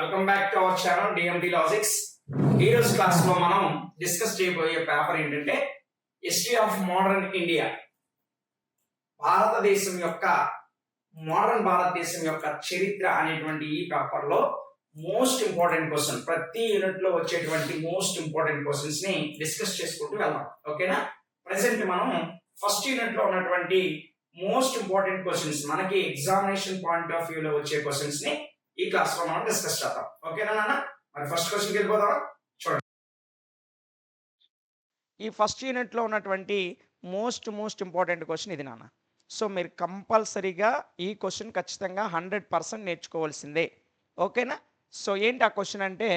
Welcome back to our channel DND logics. ఈ రోజు class లో మనం డిస్కస్ చేయబోయే పేపర్ ఏంటంటే హిస్టరీ ఆఫ్ మోడర్న్ ఇండియా. భారతదేశం యొక్క చరిత్ర అనేటువంటి ఈ పేపర్ లో మోస్ట్ ఇంపార్టెంట్ క్వశ్చన్, ప్రతి యూనిట్ లో వచ్చేటువంటి మోస్ట్ ఇంపార్టెంట్ క్వశ్చన్స్ ని డిస్కస్ చేసుకుంటూ వెళ్దాం. ఓకేనా? ప్రెసెంట్ మనం ఫస్ట్ యూనిట్ లో ఉన్నటువంటి మోస్ట్ ఇంపార్టెంట్ క్వశ్చన్స్, మనకి ఎగ్జామినేషన్ పాయింట్ ఆఫ్ వ్యూ లో వచ్చే క్వశ్చన్స్ ని ఈ క్లాస్ లో మనం డిస్కస్ చేద్దాం. ఓకేనా నాన్న? మరి ఫస్ట్ క్వశ్చన్కి వెళ్ళిపోదాం. చూడండి, ఈ ఫస్ట్ యూనిట్లో ఉన్నటువంటి మోస్ట్ ఇంపార్టెంట్ క్వశ్చన్ ఇది నాన్న. సో మీరు కంపల్సరీగా ఈ క్వశ్చన్ ఖచ్చితంగా 100% నేర్చుకోవాల్సిందే. ఓకేనా? సో ఏంటి ఆ క్వశ్చన్ అంటే,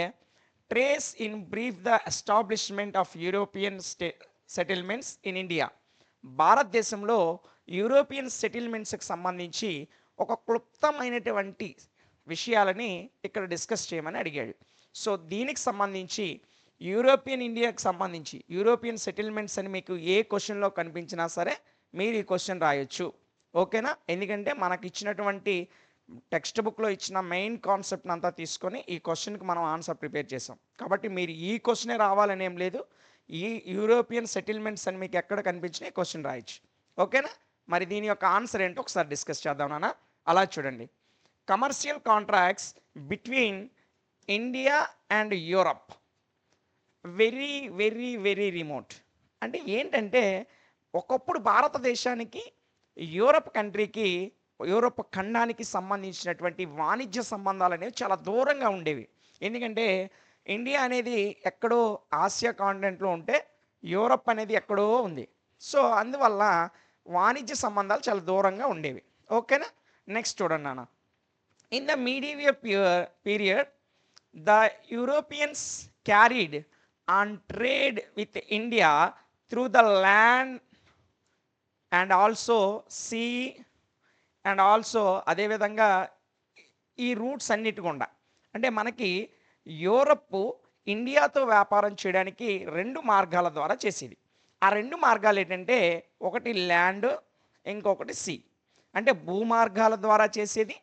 trace in brief the establishment of European settlements in India. భారతదేశంలో యూరోపియన్ సెటిల్మెంట్స్కి సంబంధించి ఒక క్లుప్తమైనటువంటి విషయాలని ఇక్కడ డిస్కస్ చేయమని అడిగాడు. సో దీనికి సంబంధించి యూరోపియన్ ఇండియాకి సంబంధించి యూరోపియన్ సెటిల్మెంట్స్ అని మీకు ఏ క్వశ్చన్లో కనిపించినా సరే మీరు ఈ క్వశ్చన్ రాయొచ్చు. ఓకేనా? ఎందుకంటే మనకి ఇచ్చినటువంటి టెక్స్ట్ బుక్లో ఇచ్చిన మెయిన్ కాన్సెప్ట్ అంతా తీసుకొని ఈ క్వశ్చన్కి మనం ఆన్సర్ ప్రిపేర్ చేసాం. కాబట్టి మీరు ఈ క్వశ్చనే రావాలని ఏం లేదు. ఈ యూరోపియన్ సెటిల్మెంట్స్ అని మీకు ఎక్కడ కనిపించినా ఈ క్వశ్చన్ రాయొచ్చు. ఓకేనా? మరి దీని యొక్క ఆన్సర్ ఏంటో ఒకసారి డిస్కస్ చేద్దాం నాన్న. అలా చూడండి, commercial contracts between India and Europe very remote. అంటే ఏంటంటే, ఒకప్పుడు భారతదేశానికి యూరప్ కంట్రీకి, యూరప్ ఖండానికి సంబంధించినటువంటి వాణిజ్య సంబంధాలు అనేవి చాలా దూరంగా ఉండేవి. ఎందుకంటే ఇండియా అనేది ఎక్కడో ఆసియా కాంటినెంట్లో ఉంటే యూరప్ అనేది ఎక్కడో ఉంది. సో అందువల్ల వాణిజ్య సంబంధాలు చాలా దూరంగా ఉండేవి. ఓకేనా? నెక్స్ట్ చూడండి నాన్న. In the medieval period, the Europeans carried on trade with India through the land and also sea and also అదే విధంగా ఈ రూట్స్ అన్నిటి గుండా, అంటే మనకి యూరప్ ఇండియాతో వ్యాపారం చేయడానికి రెండు మార్గాల ద్వారా చేసేది. ఆ రెండు మార్గాలు ఏంటంటే, ఒకటి ల్యాండ్, ఇంకొకటి సీ. అంటే భూమార్గాల ద్వారా చేసేది,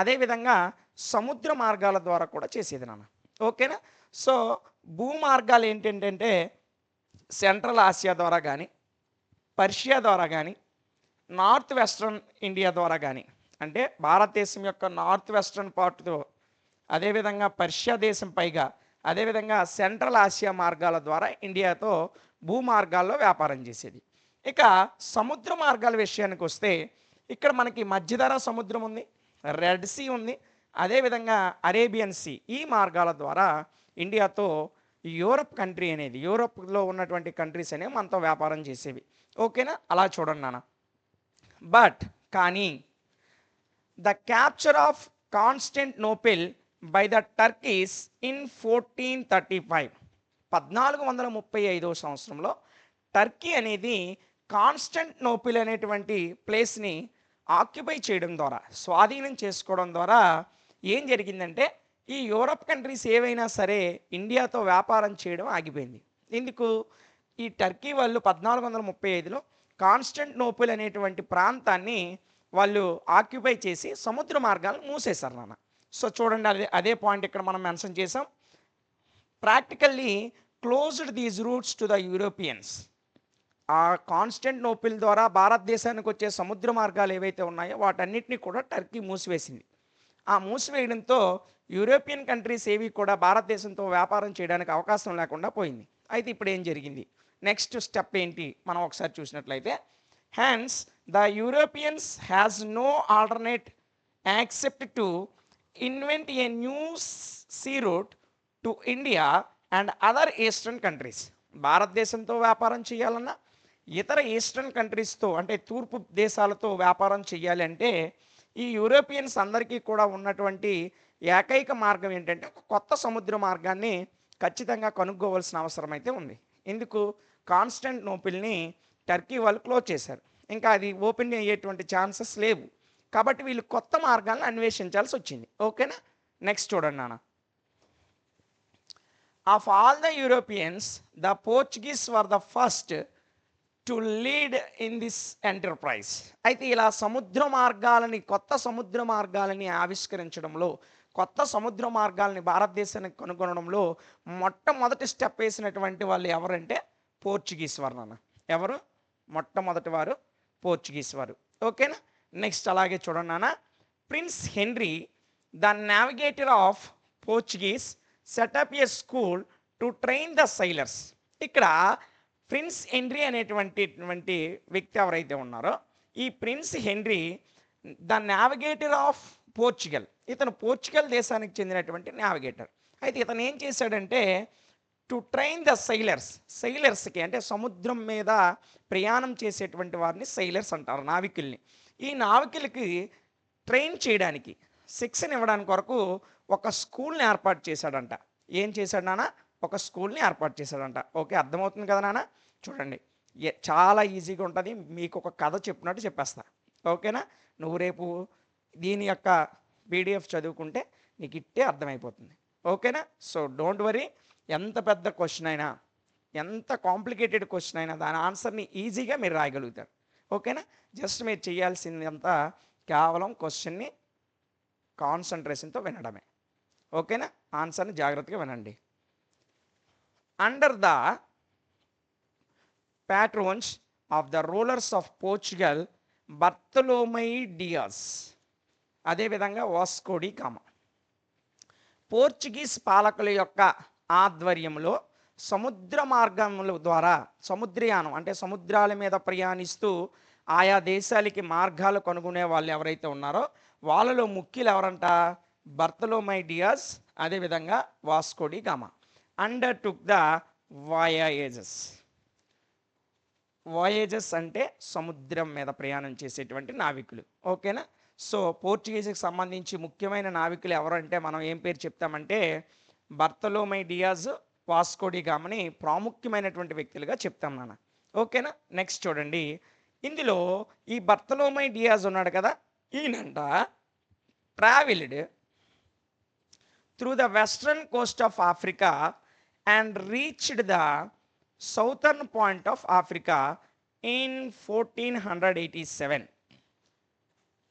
అదేవిధంగా సముద్ర మార్గాల ద్వారా కూడా చేసేది నాన్న. ఓకేనా? సో భూమార్గాలు ఏంటంటే సెంట్రల్ ఆసియా ద్వారా కానీ, పర్షియా ద్వారా కానీ, నార్త్ వెస్ట్రన్ ఇండియా ద్వారా కానీ, అంటే భారతదేశం యొక్క నార్త్ వెస్ట్రన్ పార్ట్తో, అదేవిధంగా పర్షియా దేశం పైగా, అదేవిధంగా సెంట్రల్ ఆసియా మార్గాల ద్వారా ఇండియాతో భూమార్గాల్లో వ్యాపారం చేసేది. ఇక సముద్ర మార్గాల విషయానికి వస్తే, ఇక్కడ మనకి మధ్యధరా సముద్రం ఉంది, రెడ్ సీ ఉంది, అదేవిధంగా అరేబియన్ సీ. ఈ మార్గాల ద్వారా ఇండియాతో యూరప్ కంట్రీ అనేది, యూరప్లో ఉన్నటువంటి కంట్రీస్ అనేవి మనతో వ్యాపారం చేసేవి. ఓకేనా? అలా చూడండి నాన్న. బట్ కానీ the capture of Constantinople by the turkeys in 1435, 1435వ సంవత్సరంలో టర్కీ అనేది కాన్స్టాంటినోపిల్ అనేటువంటి ప్లేస్ని ఆక్యుపై చేయడం ద్వారా, స్వాధీనం చేసుకోవడం ద్వారా ఏం జరిగిందంటే, ఈ యూరప్ కంట్రీస్ ఏవైనా సరే ఇండియాతో వ్యాపారం చేయడం ఆగిపోయింది. ఎందుకు? ఈ టర్కీ వాళ్ళు 1435లో కాన్స్టాంటినోపిల్ అనేటువంటి ప్రాంతాన్ని వాళ్ళు ఆక్యుపై చేసి సముద్ర మార్గాలను మూసేశారు నాన్న. సో చూడండి, అదే పాయింట్ ఇక్కడ మనం మెన్షన్ చేసాం. Practically closed these roots to the Europeans. ఆ కాన్స్టాంటినోపిల్ ద్వారా భారతదేశానికి వచ్చే సముద్ర మార్గాలు ఏవైతే ఉన్నాయో వాటన్నిటిని కూడా టర్కీ మూసివేసింది. ఆ మూసివేయడంతో యూరోపియన్ కంట్రీస్ ఏవి కూడా భారతదేశంతో వ్యాపారం చేయడానికి అవకాశం లేకుండా పోయింది. అయితే ఇప్పుడు ఏం జరిగింది, నెక్స్ట్ స్టెప్ ఏంటి మనం ఒకసారి చూసినట్లయితే, hence the Europeans has no alternate accept to invent a new sea route to India and other eastern countries. భారతదేశంతో వ్యాపారం చేయాలన్నా, ఇతర ఈస్టర్న్ కంట్రీస్తో అంటే తూర్పు దేశాలతో వ్యాపారం చేయాలి అంటే, ఈ యూరోపియన్స్ అందరికీ కూడా ఉన్నటువంటి ఏకైక మార్గం ఏంటంటే, ఒక కొత్త సముద్ర మార్గాన్ని ఖచ్చితంగా కనుక్కోవాల్సిన అవసరం అయితే ఉంది. ఎందుకు? కాన్స్టాంటినోపిల్ని టర్కీ వాళ్ళు క్లోజ్ చేశారు, ఇంకా అది ఓపెన్ అయ్యేటువంటి ఛాన్సెస్ లేవు. కాబట్టి వీళ్ళు కొత్త మార్గాలను అన్వేషించాల్సి వచ్చింది. ఓకేనా? నెక్స్ట్ చూడండి నాన్న. Of all the Europeans, the Portuguese were the first to lead in this enterprise. అయితే ఇలా సముద్ర మార్గాలని, కొత్త సముద్ర మార్గాలని ఆవిష్కరించడంలో కొత్త సముద్ర మార్గాల్ని భారతదేశానికి కనుగొనడంలో మొట్టమొదటి స్టెప్ వేసినటువంటి వాళ్ళు ఎవరంటే పోర్చుగీస్ వారు నాన్న. ఎవరు? మొట్టమొదటి వారు పోర్చుగీస్ వారు. ఓకేనా? నెక్స్ట్ అలాగే చూడండి నాన్న. Prince henry the navigator of Portuguese setup A school to train the sailors. ఇక్కడ ప్రిన్స్ హెన్రీ అనేటువంటి వ్యక్తి ఎవరైతే ఉన్నారో ఈ prince henry the navigator of Portugal, ఇతను పోర్చుగల్ దేశానికి చెందినటువంటి నావిగేటర్. అయితే ఇతను ఏం చేశాడంటే టు ట్రైన్ ద సైలర్స్కి అంటే సముద్రం మీద ప్రయాణం చేసేటువంటి వారిని సైలర్స్ అంటారు, నావికుల్ని. ఈ నావికులకి ట్రైన్ చేయడానికి, శిక్షణ ఇవ్వడానికి కొరకు ఒక స్కూల్ని ఏర్పాటు చేశాడంట. ఏం చేశాడు నాన్న? ఒక స్కూల్ని ఏర్పాటు చేశాడంట. ఓకే, అర్థమవుతుంది కదా నాన్న? చూడండి, చాలా ఈజీగా ఉంటుంది. మీకు ఒక కథ చెప్పినట్టు చెప్పేస్తా. ఓకేనా? నువ్వు రేపు దీని యొక్క పీడిఎఫ్ చదువుకుంటే నీకు ఇట్టే అర్థమైపోతుంది. ఓకేనా? So don't worry. ఎంత పెద్ద క్వశ్చన్ అయినా, ఎంత కాంప్లికేటెడ్ క్వశ్చన్ అయినా దాని ఆన్సర్ని ఈజీగా మీరు రాయగలుగుతారు. ఓకేనా? జస్ట్ మీరు చేయాల్సిందంతా కేవలం క్వశ్చన్ని కాన్సన్ట్రేషన్తో వినడమే. ఓకేనా? ఆన్సర్ని జాగ్రత్తగా వినండి. Under the patrons of the rulers of Portugal Bartholomew Dias, అదేవిధంగా వాస్కో డి గామా, పోర్చుగీస్ పాలకుల యొక్క ఆధ్వర్యంలో సముద్ర మార్గముల ద్వారా సముద్రయానం అంటే సముద్రాల మీద ప్రయాణిస్తూ ఆయా దేశాలకి మార్గాలు కనుగొనే వాళ్ళు ఎవరైతే ఉన్నారో వాళ్ళలో ముఖ్యులు ఎవరంట? బర్తలోమై డియాస్, అదేవిధంగా Vasco da Gama. Undertook the voyages అంటే సముద్రం మీద ప్రయాణం చేసేటువంటి నావికులు. ఓకేనా? సో పోర్చుగీస్కి సంబంధించి ముఖ్యమైన నావికులు ఎవరంటే మనం ఏం పేరు చెప్తామంటే బర్తలోమై డియాజ్, వాస్కో డి గామాని ప్రాముఖ్యమైనటువంటి వ్యక్తులుగా చెప్తాం నాన్న. ఓకేనా? నెక్స్ట్ చూడండి. ఇందులో ఈ బర్తలోమై డియాజ్ ఉన్నాడు కదా, ఈయనంట travelled through the western coast of Africa and reached the southern point of Africa in 1487.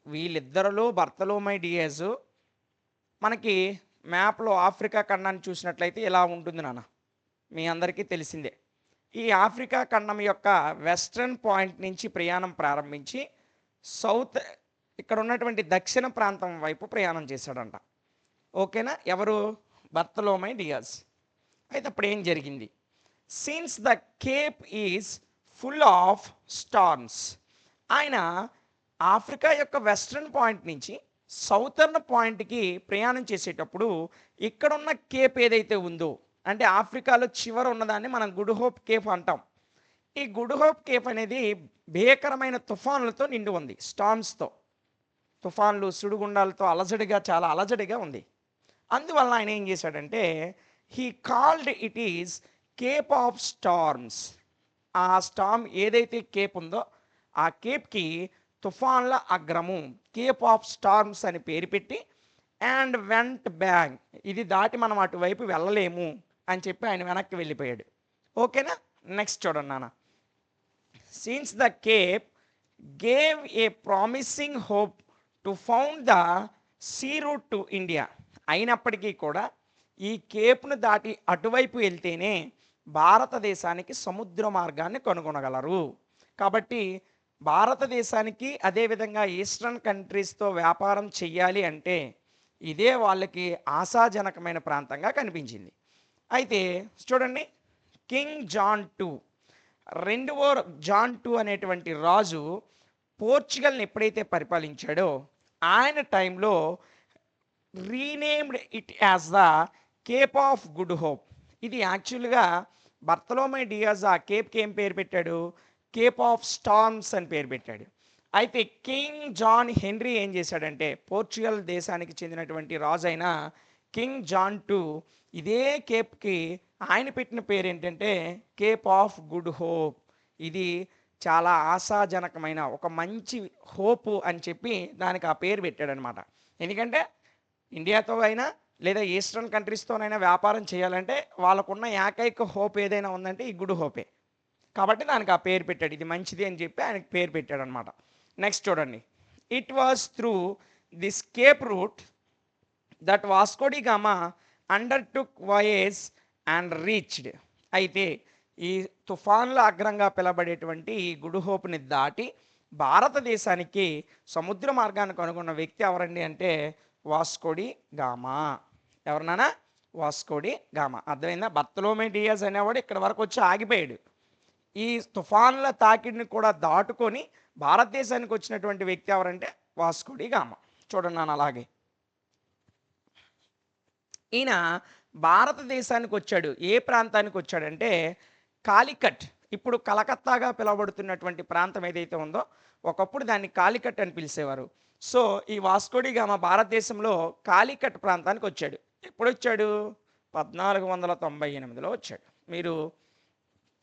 వీళ్ళిద్దరిలో బర్తలోమై డియాజ్ మనకి మ్యాప్లో ఆఫ్రికా ఖండాన్ని చూసినట్లయితే ఇలా ఉంటుంది నాన్న, మీ అందరికీ తెలిసిందే. ఈ ఆఫ్రికా ఖండం యొక్క వెస్ట్రన్ పాయింట్ నుంచి ప్రయాణం ప్రారంభించి ఇక్కడ ఉన్నటువంటి దక్షిణ ప్రాంతం వైపు ప్రయాణం చేశాడంట. ఓకేనా? ఎవరు? బర్తలోమై డియాజ్. అయితే అప్పుడు ఏం జరిగింది? Since the Cape is full of storms, ఆయన ఆఫ్రికా యొక్క వెస్ట్రన్ పాయింట్ నుంచి సౌతర్న్ పాయింట్కి ప్రయాణం చేసేటప్పుడు ఇక్కడున్న కేప్ ఏదైతే ఉందో అంటే ఆఫ్రికాలో చివర ఉన్నదాన్ని మనం గుడ్ హోప్ కేప్ అంటాం. ఈ గుడ్ హోప్ కేప్ అనేది భీకరమైన తుఫాన్లతో నిండి ఉంది, స్టార్మ్స్తో, తుఫాన్లు సుడిగుండాలతో చాలా అలజడిగా ఉంది. అందువల్ల ఆయన ఏం చేశాడంటే he called it is Cape of storms. ఆ స్టార్మ్ ఏదైతే కేప్ ఉందో ఆ కేప్కి తుఫాన్ల అగ్రము, కేప్ ఆఫ్ స్టార్మ్స్ అని పేరు పెట్టి అండ్ వెంట్ బ్యాక్, ఇది దాటి మనం అటువైపు వెళ్ళలేము అని చెప్పి ఆయన వెనక్కి వెళ్ళిపోయాడు. ఓకేనా? నెక్స్ట్ చూడండి నాన్న. Since the cape gave a promising hope to found the sea route to India, అయినప్పటికీ కూడా ఈ కేప్ను దాటి అటువైపు వెళ్తేనే భారతదేశానికి సముద్ర మార్గాన్ని కనుగొనగలరు. కాబట్టి భారతదేశానికి అదేవిధంగా ఈస్టర్న్ కంట్రీస్తో వ్యాపారం చెయ్యాలి అంటే ఇదే వాళ్ళకి ఆశాజనకమైన ప్రాంతంగా కనిపించింది. అయితే చూడండి, కింగ్ జాన్ టూ, రెండవ జాన్ టూ అనేటువంటి రాజు పోర్చుగల్ని ఎప్పుడైతే పరిపాలించాడో ఆయన టైంలో renamed it as the Cape of good hope. ఇది యాక్చువల్గా బర్తలోమై డియాజ్ ఆ కేప్కి ఏం పేరు పెట్టాడు? కేప్ ఆఫ్ స్టార్మ్స్ అని పేరు పెట్టాడు. అయితే కింగ్ జాన్ హెన్రీ ఏం చేశాడంటే పోర్చుగల్ దేశానికి చెందినటువంటి రాజు అయిన కింగ్ జాన్ టూ ఇదే కేప్కి ఆయన పెట్టిన పేరు ఏంటంటే కేప్ ఆఫ్ గుడ్ హోప్. ఇది చాలా ఆశాజనకమైన ఒక మంచి హోప్ అని చెప్పి దానికి ఆ పేరు పెట్టాడనమాట. ఎందుకంటే ఇండియాతో అయినా లేదా ఈస్టర్న్ కంట్రీస్తోనైనా వ్యాపారం చేయాలంటే వాళ్ళకున్న ఏకైక హోప్ ఏదైనా ఉందంటే ఈ గుడ్ హోపే. కాబట్టి దానికి ఆ పేరు పెట్టాడు, ఇది మంచిది అని చెప్పి ఆయనకి పేరు పెట్టాడు అనమాట. నెక్స్ట్ చూడండి, it was through this cape route that Vasco da Gama undertook voyage and reached. అయితే ఈ తుఫాన్ల అగ్రంగా పిలబడేటువంటి ఈ గుడ్ హోప్ని దాటి భారతదేశానికి సముద్ర మార్గాన్ని కనుగొన్న వ్యక్తి ఎవరండి అంటే వాస్కోడి గామా. ఎవరినానా? Vasco da Gama. అర్థమైందా? బర్తలోమే డియాజ్ అనేవాడు ఇక్కడ వరకు వచ్చి ఆగిపోయాడు. ఈ తుఫాన్ల తాకిడిని కూడా దాటుకొని భారతదేశానికి వచ్చినటువంటి వ్యక్తి ఎవరంటే వాస్కోడి గామా. చూడండి నాన్న అలాగే ఈయన భారతదేశానికి వచ్చాడు. ఏ ప్రాంతానికి వచ్చాడంటే కాలికట్. ఇప్పుడు కలకత్తాగా పిలువబడుతున్నటువంటి ప్రాంతం ఏదైతే ఉందో ఒకప్పుడు దాన్ని కాలికట్ అని పిలిచేవారు. సో ఈ వాస్కోడి గామా భారతదేశంలో కాలికట్ ప్రాంతానికి వచ్చాడు. ఎప్పుడు వచ్చాడు? 1498లో వచ్చాడు. మీరు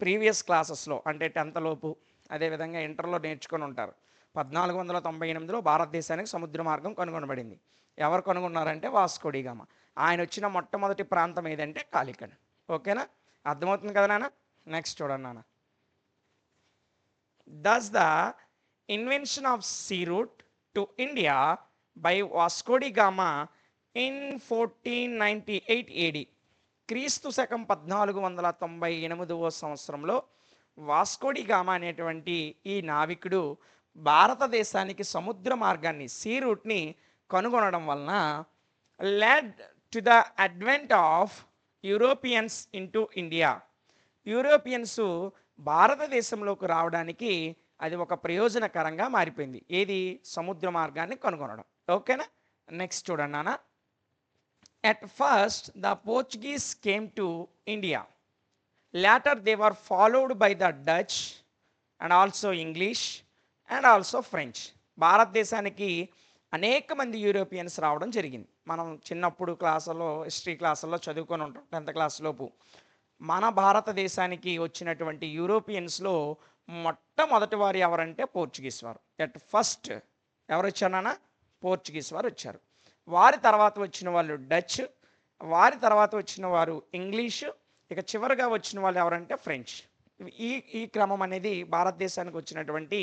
ప్రీవియస్ క్లాసెస్లో అంటే 10th లోపు అదేవిధంగా ఇంటర్లో నేర్చుకొని ఉంటారు. 1498లో భారతదేశానికి సముద్ర మార్గం కనుగొనబడింది. ఎవరు కనుగొన్నారంటే వాస్కోడి గామా. ఆయన వచ్చిన మొట్టమొదటి ప్రాంతం ఏదంటే కాలికట్. ఓకేనా? అర్థమవుతుంది కదా నాన్న? నెక్స్ట్ చూడండి నాన్న. Thus the invention of sea route to India by Vasco da Gama in 1498 AD. క్రీస్తు శకం 1498వ సంవత్సరంలో వాస్కోడి గామా అనేటువంటి ఈ నావికుడు భారతదేశానికి సముద్ర మార్గాన్ని సీ రూట్ని కనుగొనడం వలన led to the advent of Europeans into India. Europeans భారతదేశంలోకి రావడానికి అది ఒక ప్రయోజనకరంగా మారిపోయింది. ఏది? సముద్ర మార్గాన్ని కనుగొనడం. ఓకేనా? నెక్స్ట్ చూడండి నాన్న. At first, the Portuguese came to India. Later, they were followed by the Dutch and also English and also French. భారతదేశానికి అనేక మంది యూరోపియన్స్ రావడం జరిగింది. మనం చిన్నప్పుడు క్లాసుల్లో హిస్టరీ క్లాసుల్లో చదువుకొని ఉంటాం 10th క్లాస్ లోపు. మన భారతదేశానికి వచ్చినటువంటి యూరోపియన్స్లో మొట్టమొదటి వారు ఎవరంటే పోర్చుగీస్ వారు. ఎట్ ఫస్ట్ ఎవరు వచ్చారన్నా? పోర్చుగీస్ వారు వచ్చారు. వారి తర్వాత వచ్చిన వాళ్ళు డచ్, వారి తర్వాత వచ్చిన వారు ఇంగ్లీషు, ఇక చివరిగా వచ్చిన వాళ్ళు ఎవరంటే ఫ్రెంచ్. ఈ ఈ క్రమం అనేది భారతదేశానికి వచ్చినటువంటి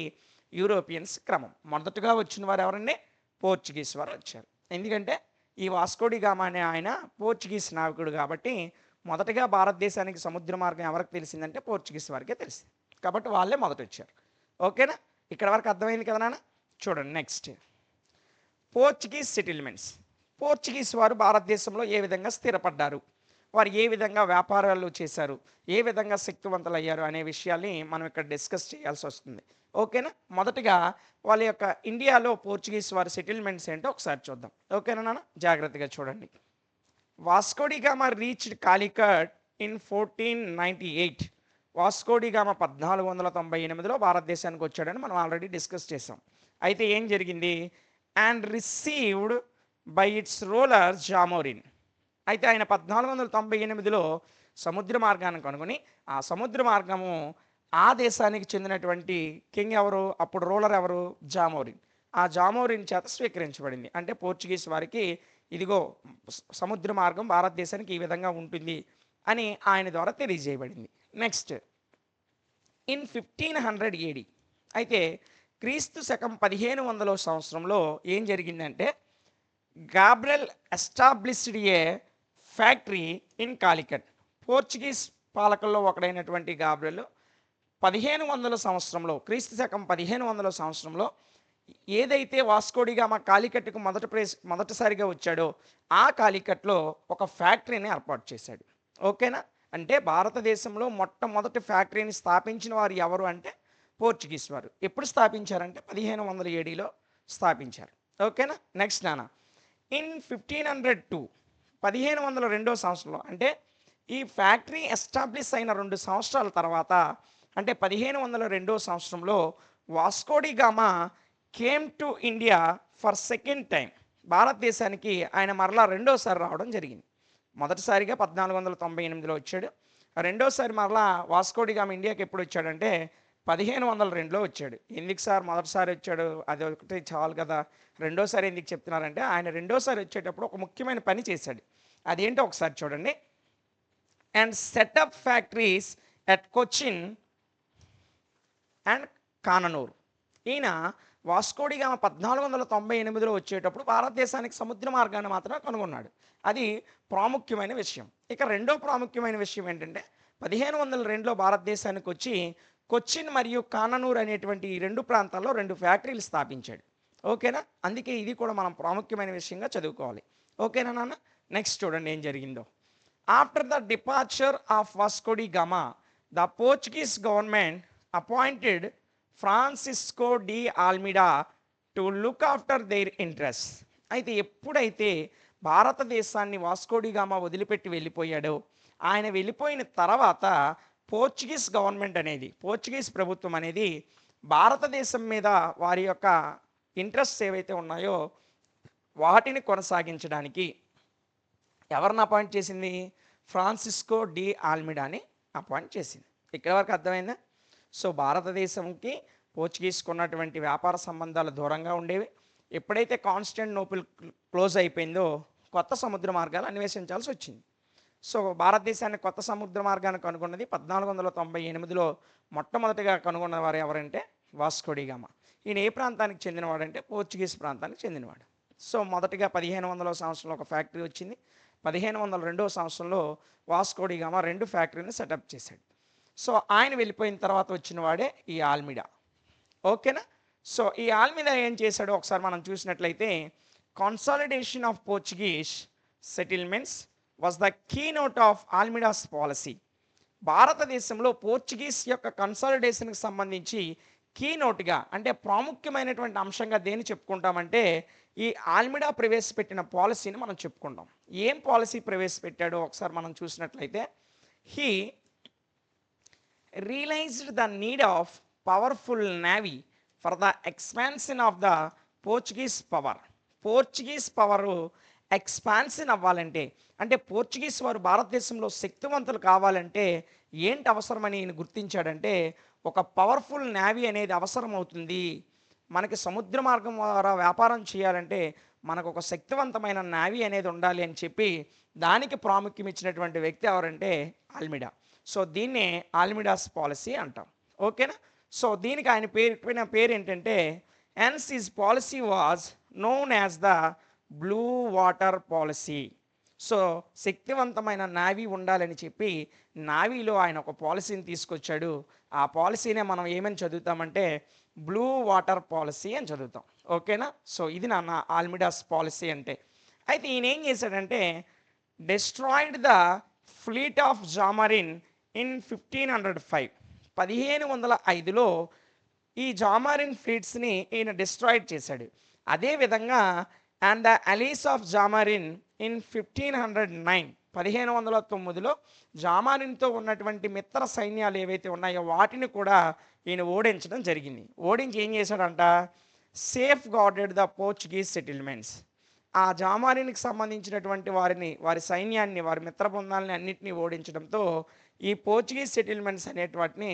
యూరోపియన్స్ క్రమం. మొదటగా వచ్చిన వారు ఎవరండి? పోర్చుగీస్ వారు వచ్చారు. ఎందుకంటే ఈ వాస్కోడి గామా అనే ఆయన పోర్చుగీస్ నావికుడు కాబట్టి మొదటగా భారతదేశానికి సముద్ర మార్గం ఎవరికి తెలిసిందంటే పోర్చుగీస్ వారికే తెలిసింది. కాబట్టి వాళ్ళే మొదట వచ్చారు. ఓకేనా? ఇక్కడ వరకు అర్థమైంది కదా నాన్న? చూడండి నెక్స్ట్. Portuguese settlements. పోర్చుగీస్ వారు భారతదేశంలో ఏ విధంగా స్థిరపడ్డారు, వారు ఏ విధంగా వ్యాపారాలు చేశారు, ఏ విధంగా శక్తివంతులు అయ్యారు అనే విషయాల్ని మనం ఇక్కడ డిస్కస్ చేయాల్సి వస్తుంది. ఓకేనా? మొదటగా వాళ్ళ యొక్క ఇండియాలో పోర్చుగీస్ వారి సెటిల్మెంట్స్ ఏంటో ఒకసారి చూద్దాం. ఓకేనా నాన్న? జాగ్రత్తగా చూడండి. Vasco da Gama reached Calicut in 1498. Vasco da Gama 1498లో భారతదేశానికి వచ్చాడని మనం ఆల్రెడీ డిస్కస్ చేసాం. అయితే ఏం జరిగింది? And received by its ruler Zamorin. అయితే ఆయన 1498లో సముద్ర మార్గాన్ని కనుగొని ఆ సముద్ర మార్గము ఆ దేశానికి చెందినటువంటి కింగ్ ఎవరు? అప్పుడు రూలర్ ఎవరు? జామోరిన్. ఆ జామోరిన్ చేత స్వీకరించబడింది. అంటే పోర్చుగీస్ వారికి ఇదిగో సముద్ర మార్గం భారతదేశానికి ఈ విధంగా ఉంటుంది అని ఆయన ద్వారా తెలియజేయబడింది. Next in 1500 AD. అయితే క్రీస్తు శకం 1500 సంవత్సరంలో ఏం జరిగిందంటే Gabriel established a factory in Calicut. Portuguese పాలకుల్లో ఒకడైనటువంటి గాబ్రియల్ 1500 సంవత్సరంలో క్రీస్తు శకం 1500 సంవత్సరంలో ఏదైతే వాస్కోడి గామా కాలికట్కు మొదటిసారిగా వచ్చాడో ఆ కాలికట్లో ఒక ఫ్యాక్టరీని ఏర్పాటు చేశాడు. ఓకేనా? అంటే భారతదేశంలో మొట్టమొదటి ఫ్యాక్టరీని స్థాపించిన వారు ఎవరు అంటే పోర్చుగీస్ వారు. ఎప్పుడు స్థాపించారంటే 1500 ADలో స్థాపించారు. ఓకేనా? నెక్స్ట్ నాన్న. ఇన్ 1502 1502 సంవత్సరంలో అంటే ఈ ఫ్యాక్టరీ ఎస్టాబ్లిష్ అయిన 2 సంవత్సరాల తర్వాత అంటే 1502 సంవత్సరంలో Vasco da Gama came to India for second time. భారతదేశానికి ఆయన మరలా రెండోసారి రావడం జరిగింది. మొదటిసారిగా 1498లో వచ్చాడు. రెండోసారి మరలా వాస్కోడి గామా ఇండియాకి ఎప్పుడు వచ్చాడంటే 1502లో వచ్చాడు. ఎందుకు సార్ మొదటిసారి వచ్చాడు అది ఒకటి చాలు కదా, రెండోసారి ఎందుకు చెప్తున్నారంటే ఆయన రెండోసారి వచ్చేటప్పుడు ఒక ముఖ్యమైన పని చేశాడు. అదేంటో ఒకసారి చూడండి. And set up factories at Cochin and Cannanore. ఈయన వాస్కోడిగామ 1498లో వచ్చేటప్పుడు భారతదేశానికి సముద్ర మార్గాన్ని మాత్రమే కనుగొన్నాడు. అది ప్రాముఖ్యమైన విషయం. ఇక రెండో ప్రాముఖ్యమైన విషయం ఏంటంటే 1502లో భారతదేశానికి వచ్చి కొచ్చిన్ మరియు కాననూర్ అనేటువంటి ఈ 2 ప్రాంతాల్లో 2 ఫ్యాక్టరీలు స్థాపించాడు. ఓకేనా? అందుకే ఇది కూడా మనం ప్రాముఖ్యమైన విషయంగా చదువుకోవాలి. ఓకేనా నాన్న? నెక్స్ట్ చూడండి ఏం జరిగిందో. After the departure of Vasco da Gama, the Portuguese government appointed Francisco de Almeida to look after their interest. అయితే ఎప్పుడైతే భారతదేశాన్ని వాస్కోడి గామా వదిలిపెట్టి వెళ్ళిపోయాడో, ఆయన వెళ్ళిపోయిన తర్వాత పోర్చుగీస్ గవర్నమెంట్ అనేది, పోర్చుగీస్ ప్రభుత్వం అనేది భారతదేశం మీద వారి యొక్క ఇంట్రెస్ట్ ఏవైతే ఉన్నాయో వాటిని కొనసాగించడానికి ఎవరిని అపాయింట్ చేసింది? ఫ్రాన్సిస్కో డి ఆల్మిడాని అపాయింట్ చేసింది. ఇక్కడ వరకు అర్థమైందా? సో భారతదేశంకి పోర్చుగీస్కి ఉన్నటువంటి వ్యాపార సంబంధాలు దూరంగా ఉండేవి. ఎప్పుడైతే కాన్స్టాంటినోపుల్ క్లోజ్ అయిపోయిందో కొత్త సముద్ర మార్గాలు అన్వేషించాల్సి వచ్చింది. సో భారతదేశాన్ని కొత్త సముద్ర మార్గాన్ని కనుగొన్నది 1498లో మొట్టమొదటిగా కనుగొన్న వారు ఎవరంటే వాస్కోడి గామా. ఈయన ఏ ప్రాంతానికి చెందినవాడంటే పోర్చుగీస్ ప్రాంతానికి చెందినవాడు. సో మొదటిగా 1500వ సంవత్సరంలో ఒక ఫ్యాక్టరీ వచ్చింది. 1502వ సంవత్సరంలో వాస్కోడి గామా 2 ఫ్యాక్టరీని సెటప్ చేశాడు. సో ఆయన వెళ్ళిపోయిన తర్వాత వచ్చిన వాడే ఈ ఆల్మిడా. ఓకేనా? సో ఈ ఆల్మిడా ఏం చేశాడో ఒకసారి మనం చూసినట్లయితే, consolidation of Portuguese settlements was the keynote of Almeida's policy. భారతదేశంలో పోర్చుగీస్ యొక్క కన్సాలిడేషన్కి సంబంధించి కీనోట్గా అంటే ప్రాముఖ్యమైనటువంటి అంశంగా దేన్ని చెప్పుకుంటామంటే ఈ ఆల్మిడా ప్రవేశపెట్టిన పాలసీని మనం చెప్పుకుంటాం. ఏం పాలసీ ప్రవేశపెట్టాడో ఒకసారి మనం చూసినట్లయితే, he realized the need of powerful navy for the expansion of the Portuguese power. Portuguese power expansion అవ్వాలంటే, అంటే పోర్చుగీస్ వారు భారతదేశంలో శక్తివంతులు కావాలంటే ఏంటి అవసరమని ఈయన గుర్తించాడంటే, ఒక పవర్ఫుల్ నేవీ అనేది అవసరం అవుతుంది. మనకి సముద్ర మార్గం ద్వారా వ్యాపారం చేయాలంటే మనకు ఒక శక్తివంతమైన నేవీ అనేది ఉండాలి అని చెప్పి దానికి ప్రాముఖ్యం ఇచ్చినటువంటి వ్యక్తి ఎవరంటే ఆల్మిడా. సో దీన్నే ఆల్మిడాస్ పాలసీ అంటాం. ఓకేనా? సో దీనికి ఆయన పెట్టిన పేరు ఏంటంటే, hence his policy was known as the blue water policy. So శక్తివంతమైన నావీ ఉండాలని చెప్పి నావీలో ఆయన ఒక పాలసీని తీసుకొచ్చాడు. ఆ పాలసీనే మనం ఏమని చదువుతామంటే బ్లూ వాటర్ పాలసీ అని చదువుతాం. ఓకేనా? సో ఇది నాన్న ఆల్మిడాస్ పాలసీ అంటే. అయితే ఈయన ఏం చేశాడంటే, destroyed the fleet of Zamorin in 1505. 1505లో ఈ జామరిన్ ఫ్లీట్స్ని ఈయన డిస్ట్రాయిడ్ చేశాడు. అదేవిధంగా and the allies of Zamorin in 1509, 1509లో జామారిన్తో ఉన్నటువంటి మిత్ర సైన్యాలు ఏవైతే ఉన్నాయో వాటిని కూడా ఈయన ఓడించడం జరిగింది. ఓడించి ఏం చేశాడంట, safe guarded the Portuguese settlements. ఆ జామారిన్కి సంబంధించినటువంటి వారి సైన్యాన్ని, వారి మిత్ర బృందాలని అన్నింటినీ ఓడించడంతో ఈ పోర్చుగీస్ సెటిల్మెంట్స్ అనేటి వాటిని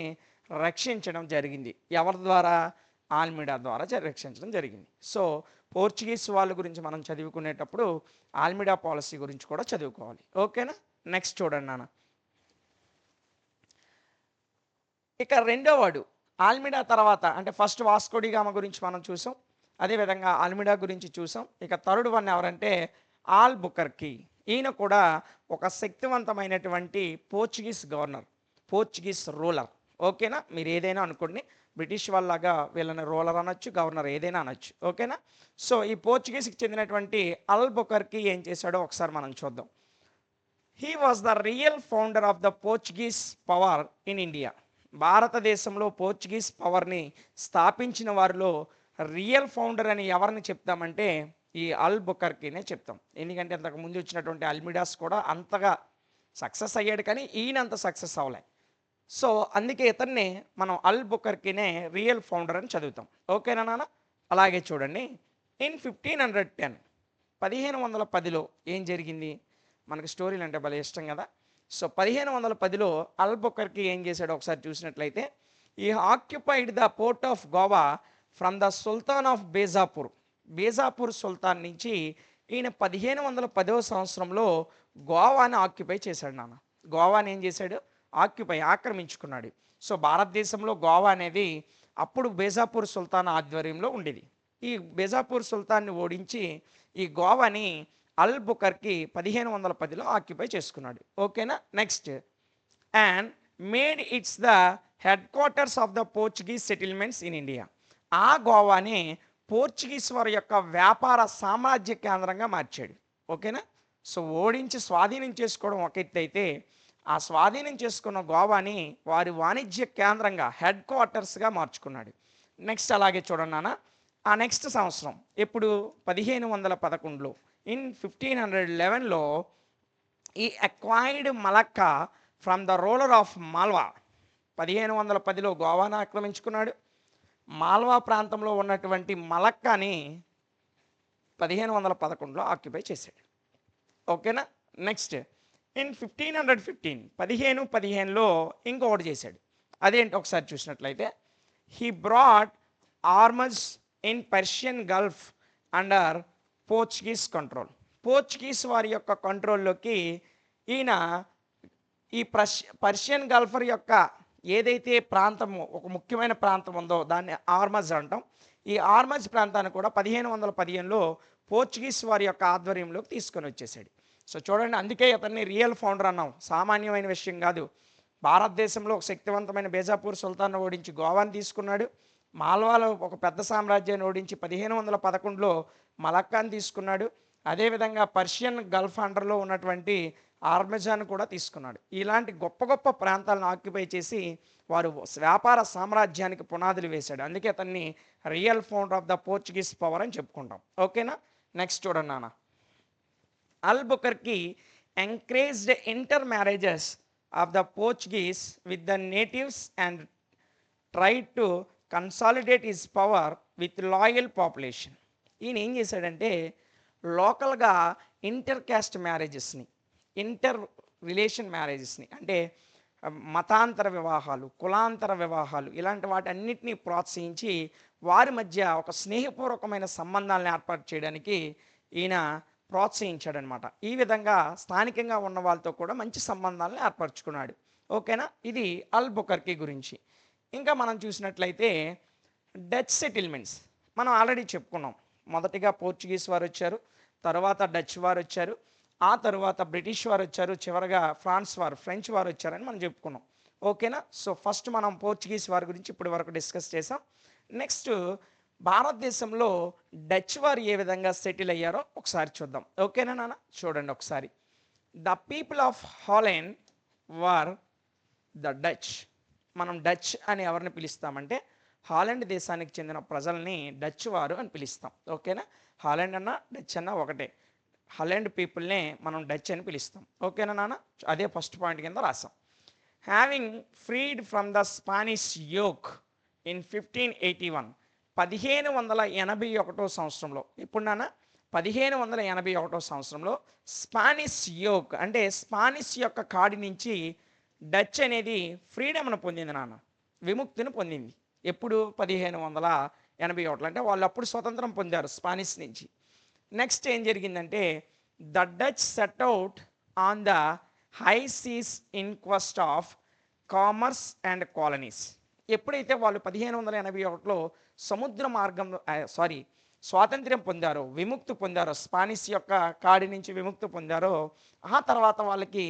రక్షించడం జరిగింది. ఎవరి ద్వారా? ఆల్మిడా ద్వారా రక్షించడం జరిగింది. సో పోర్చుగీస్ వాళ్ళ గురించి మనం చదువుకునేటప్పుడు ఆల్మిడా పాలసీ గురించి కూడా చదువుకోవాలి. ఓకేనా? నెక్స్ట్ చూడండి నాన్న. ఇక రెండో వాడు ఆల్మిడా తర్వాత, అంటే ఫస్ట్ వాస్కోడి గామా గురించి మనం చూసాం, అదేవిధంగా ఆల్మిడా గురించి చూసాం. ఇక థర్డ్ వన్ ఎవరంటే ఆల్బుకర్కి. ఈయన కూడా ఒక శక్తివంతమైనటువంటి పోర్చుగీస్ గవర్నర్, పోర్చుగీస్ రూలర్. ఓకేనా? మీరు ఏదైనా అనుకోండి, బ్రిటిష్ వాళ్ళలాగా వీళ్ళని రూలర్ అనొచ్చు, గవర్నర్ ఏదైనా అనొచ్చు. ఓకేనా? సో ఈ పోర్చుగీస్కి చెందినటువంటి ఆల్బుకర్కి ఏం చేశాడో ఒకసారి మనం చూద్దాం. He was the real founder of the Portuguese power in India. భారతదేశంలో పోర్చుగీస్ పవర్ని స్థాపించిన వారిలో రియల్ ఫౌండర్ అని ఎవరిని చెప్తామంటే ఈ ఆల్బుకర్కినే చెప్తాం. ఎందుకంటే అంతకు ముందు వచ్చినటువంటి ఆల్మిడాస్ కూడా అంతగా సక్సెస్ అయ్యాడు, కానీ ఈయన అంత సక్సెస్ అవ్వలే. సో అందుకే ఇతన్ని మనం ఆల్బుకర్కినే రియల్ ఫౌండర్ అని చదువుతాం. ఓకేనా నాన్న? అలాగే చూడండి, ఇన్ 1510, 1510లో ఏం జరిగింది? మనకి స్టోరీలు అంటే భలే ఇష్టం కదా. సో 1510లో ఆల్బుకర్కి ఏం చేశాడో ఒకసారి చూసినట్లయితే, ఈ occupied the port of Goa from the sultan of Bijapur. Bijapur సుల్తాన్ నుంచి ఈయన 1510వ సంవత్సరంలో గోవాని ఆక్యుపై చేశాడు నాన్న. గోవాని ఏం చేశాడు? ఆక్యుపై, ఆక్రమించుకున్నాడు. సో భారతదేశంలో గోవా అనేది అప్పుడు బేజాపూర్ సుల్తాన్ ఆధ్వర్యంలో ఉండేది. ఈ బేజాపూర్ సుల్తాన్ని ఓడించి ఈ గోవాని అల్ బుకర్కి 1510లో ఆక్యుపై చేసుకున్నాడు. ఓకేనా. Next, and made it's the head quarters of the Portuguese settlements in India. ఆ గోవాని పోర్చుగీస్ వారి యొక్క వ్యాపార సామ్రాజ్య కేంద్రంగా మార్చాడు. ఓకేనా. సో ఓడించి స్వాధీనం చేసుకోవడం ఒక ఎత్తు అయితే, ఆ స్వాధీనం చేసుకున్న గోవాని వారి వాణిజ్య కేంద్రంగా హెడ్ క్వార్టర్స్గా మార్చుకున్నాడు. నెక్స్ట్ అలాగే చూడండి నాన్న, ఆ నెక్స్ట్ సంవత్సరం ఎప్పుడు 1511లో ఇన్ 1511లో ఈ acquired Malacca from the ruler of Malwa. 1510లో గోవాను ఆక్రమించుకున్నాడు. మాల్వా ప్రాంతంలో ఉన్నటువంటి మలక్కాని 1511లో ఆక్యుపై చేశాడు. ఓకేనా. నెక్స్ట్, ఇన్ 1515లో ఇంకొకటి చేశాడు. అదేంటి ఒకసారి చూసినట్లయితే, he brought Ormus in Persian Gulf under Portuguese control. Portuguese వారి యొక్క కంట్రోల్లోకి ఈయన ఈ పర్షియన్ గల్ఫర్ యొక్క ఏదైతే ప్రాంతము ఒక ముఖ్యమైన ప్రాంతం ఉందో దాన్ని ఆర్మజ్ అంటాం. ఈ ఆర్మజ్ ప్రాంతాన్ని కూడా 1515లో పోర్చుగీస్ వారి యొక్క ఆధ్వర్యంలోకి తీసుకొని వచ్చేసాడు. సో చూడండి, అందుకే అతన్ని రియల్ ఫౌండర్ అన్నాం. సామాన్యమైన విషయం కాదు. భారతదేశంలో ఒక శక్తివంతమైన బేజాపూర్ సుల్తాన్ ఓడించి గోవాని తీసుకున్నాడు. మాల్వాలో ఒక పెద్ద సామ్రాజ్యాన్ని ఓడించి 1511లో మలక్కాని తీసుకున్నాడు. అదేవిధంగా పర్షియన్ గల్ఫ్ అండర్లో ఉన్నటువంటి ఆర్మజాన్ కూడా తీసుకున్నాడు. ఇలాంటి గొప్ప గొప్ప ప్రాంతాలను ఆక్యుపై చేసి వారు వ్యాపార సామ్రాజ్యానికి పునాదులు వేశాడు. అందుకే అతన్ని real founder of the Portuguese power అని చెప్పుకుంటాం. ఓకేనా. నెక్స్ట్ చూడండి నాన్న, Albuquerque encouraged intermarriages of the Portuguese with the natives and tried to consolidate his power with loyal population. ఈయన ఏం చేశాడంటే లోకల్గా ఇంటర్ క్యాస్ట్ మ్యారేజెస్ని, ఇంటర్ రిలేషన్ మ్యారేజెస్ని, అంటే మతాంతర వివాహాలు, కులాంతర వివాహాలు, ఇలాంటి వాటి అన్నిటినీ ప్రోత్సహించి వారి మధ్య ఒక స్నేహపూర్వకమైన సంబంధాలను ఏర్పాటు చేయడానికి ఈయన ప్రోత్సహించాడనమాట. ఈ విధంగా స్థానికంగా ఉన్న వాళ్ళతో కూడా మంచి సంబంధాలను ఏర్పరచుకున్నాడు. ఓకేనా. ఇది అల్ బుకర్కి గురించి. ఇంకా మనం చూసినట్లయితే డచ్ సెటిల్మెంట్స్ మనం ఆల్రెడీ చెప్పుకున్నాం. మొదటిగా పోర్చుగీస్ వారు వచ్చారు, తర్వాత డచ్ వారు వచ్చారు, ఆ తర్వాత బ్రిటిష్ వారు వచ్చారు, చివరగా ఫ్రెంచ్ వారు వచ్చారని మనం చెప్పుకున్నాం. ఓకేనా. సో ఫస్ట్ మనం పోర్చుగీస్ వారి గురించి ఇప్పటి వరకు డిస్కస్ చేసాం. నెక్స్ట్, భారతదేశంలో డచ్ వారు ఏ విధంగా సెటిల్ అయ్యారో ఒకసారి చూద్దాం. ఓకేనా నాన్న. చూడండి ఒకసారి, the people of Holland were the Dutch. మనం డచ్ అని ఎవరిని పిలుస్తామంటే హాలెండ్ దేశానికి చెందిన ప్రజల్ని డచ్ వారు అని పిలుస్తాం. ఓకేనా. హాలెండ్ అన్న డచ్ అన్న ఒకటే. హాలెండ్ పీపుల్నే మనం డచ్ అని పిలుస్తాం. ఓకేనా నాన్న. అదే ఫస్ట్ పాయింట్ కింద రాసాం. Having freed from the Spanish yoke in 1581. 1581 సంవత్సరంలో, ఇప్పుడు నాన్న 1581 సంవత్సరంలో స్పానిష్ యోక్ అంటే స్పానిష్ యొక్క కాడి నుంచి డచ్ అనేది ఫ్రీడమ్ను పొందింది నాన్న, విముక్తిని పొందింది. ఎప్పుడు 1581, అంటే వాళ్ళు అప్పుడు స్వతంత్రం పొందారు స్పానిష్ నుంచి. నెక్స్ట్ ఏం జరిగిందంటే the Dutch set out on the high seas in quest of commerce and colonies. ఎప్పుడైతే వాళ్ళు 1581లో సముద్ర మార్గం స్వాతంత్ర్యం పొందారో, విముక్తి పొందారో, స్పానిష్ యొక్క కాడి నుంచి విముక్తి పొందారో, ఆ తర్వాత వాళ్ళకి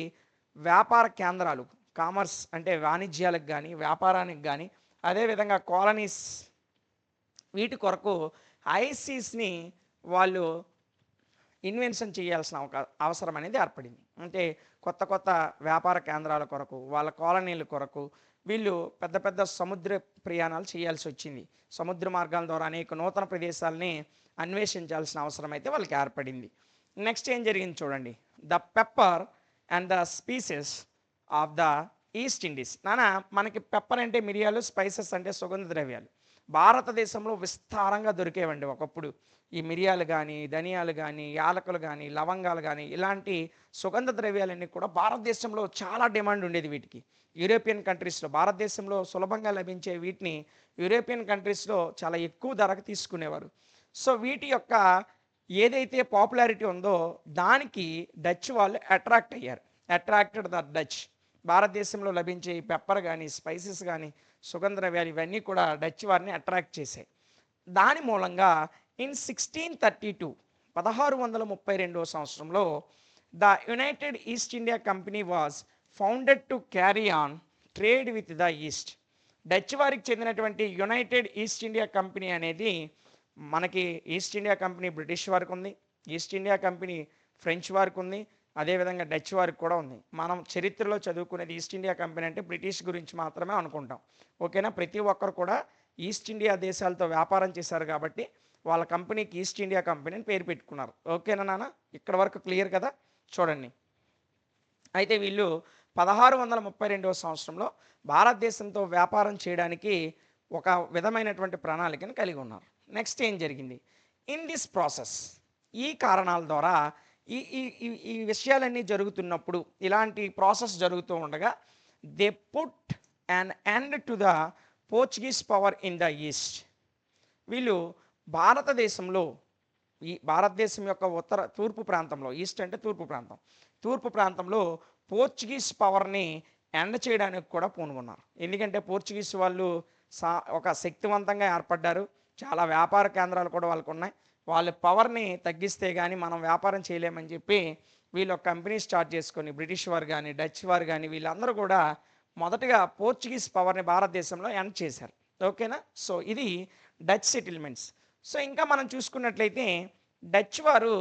వ్యాపార కేంద్రాలు, కామర్స్ అంటే వాణిజ్యాలకు కానీ వ్యాపారానికి కానీ, అదేవిధంగా కాలనీస్, వీటి కొరకు ఐసీస్ని వాళ్ళు ఇన్వెన్షన్ చేయాల్సిన అవసరం అనేది ఏర్పడింది. అంటే కొత్త కొత్త వ్యాపార కేంద్రాల కొరకు, వాళ్ళ కాలనీల కొరకు వీళ్ళు పెద్ద పెద్ద సముద్ర ప్రయాణాలు చేయాల్సి వచ్చింది. సముద్ర మార్గాల ద్వారా అనేక నూతన ప్రదేశాలని అన్వేషించాల్సిన అవసరం అయితే వాళ్ళకి ఏర్పడింది. నెక్స్ట్ ఏం జరిగింది చూడండి, the pepper and the species of the east Indies. నానా, మనకి పెప్పర్ అంటే మిరియాలు, స్పైసెస్ అంటే సుగంధ ద్రవ్యాలు. భారతదేశంలో విస్తారంగా దొరికేవండి ఒకప్పుడు. ఈ మిరియాలు కానీ, ధనియాలు కానీ, యాలకులు కానీ, లవంగాలు కానీ, ఇలాంటి సుగంధ ద్రవ్యాలన్నీ కూడా భారతదేశంలో చాలా డిమాండ్ ఉండేది వీటికి. యూరోపియన్ కంట్రీస్లో, భారతదేశంలో సులభంగా లభించే వీటిని యూరోపియన్ కంట్రీస్లో చాలా ఎక్కువ ధరకు తీసుకునేవారు. సో వీటి యొక్క ఏదైతే పాపులారిటీ ఉందో దానికి డచ్ వాళ్ళు అట్రాక్టెడ్ ద డచ్. భారతదేశంలో లభించే ఈ పెప్పర్ కానీ, స్పైసెస్ కానీ, సుగంధ ద్రవ్యాలు ఇవన్నీ కూడా డచ్ వారిని అట్రాక్ట్ చేశాయి. దాని మూలంగా ఇన్ 1632 1632 సంవత్సరంలో the United east India company was founded to carry on trade with the east. Dutch వారికి చెందినటువంటి యునైటెడ్ ఈస్ట్ ఇండియా కంపెనీ అనేది, మనకి ఈస్ట్ ఇండియా కంపెనీ బ్రిటిష్ వారికి ఉంది, ఈస్ట్ ఇండియా కంపెనీ ఫ్రెంచ్ వారికి ఉంది, అదేవిధంగా డచ్ వారికి కూడా ఉంది. మనం చరిత్రలో చదువుకునేది ఈస్ట్ ఇండియా కంపెనీ అంటే బ్రిటిష్ గురించి మాత్రమే అనుకుంటాం. ఓకేనా? ప్రతి ఒక్కరు కూడా ఈస్ట్ ఇండియా దేశాలతో వ్యాపారం చేశారు కాబట్టి వాళ్ళ కంపెనీకి ఈస్ట్ ఇండియా కంపెనీ అని పేరు పెట్టుకున్నారు. ఓకేనా నాన్న? ఇక్కడ వరకు క్లియర్ కదా? చూడండి. అయితే వీళ్ళు 1632 సంవత్సరంలో భారతదేశంతో వ్యాపారం చేయడానికి ఒక విధమైనటువంటి ప్రణాళికను కలిగి ఉన్నారు. నెక్స్ట్ ఏం జరిగింది? ఇన్ దిస్ ప్రాసెస్, ఈ కారణాల ద్వారా ఈ ఈ ఈ ఈ విషయాలన్నీ జరుగుతున్నప్పుడు, ఇలాంటి ప్రాసెస్ జరుగుతూ ఉండగా, they put and end to the Portuguese power in the east. వీళ్ళు భారతదేశంలో, ఈ భారతదేశం యొక్క తూర్పు ప్రాంతంలో, ఈస్ట్ అంటే తూర్పు ప్రాంతం, తూర్పు ప్రాంతంలో పోర్చుగీస్ పవర్ని ఎండ చేయడానికి కూడా పూనుకున్నారు. ఎందుకంటే పోర్చుగీస్ వాళ్ళు ఒక శక్తివంతంగా ఏర్పడ్డారు, చాలా వ్యాపార కేంద్రాలు కూడా వాళ్ళకు ఉన్నాయి. వాళ్ళ పవర్ని తగ్గిస్తే కానీ మనం వ్యాపారం చేయలేమని చెప్పి వీళ్ళు ఒక కంపెనీ స్టార్ట్ చేసుకొని, బ్రిటిష్ వారు కానీ డచ్ వారు కానీ వీళ్ళందరూ కూడా మొదటగా పోర్చుగీస్ పవర్ని భారతదేశంలో ఎండ్ చేశారు. ఓకేనా? సో ఇది డచ్ సెటిల్మెంట్స్. సో ఇంకా మనం చూసుకున్నట్లయితే డచ్ వారు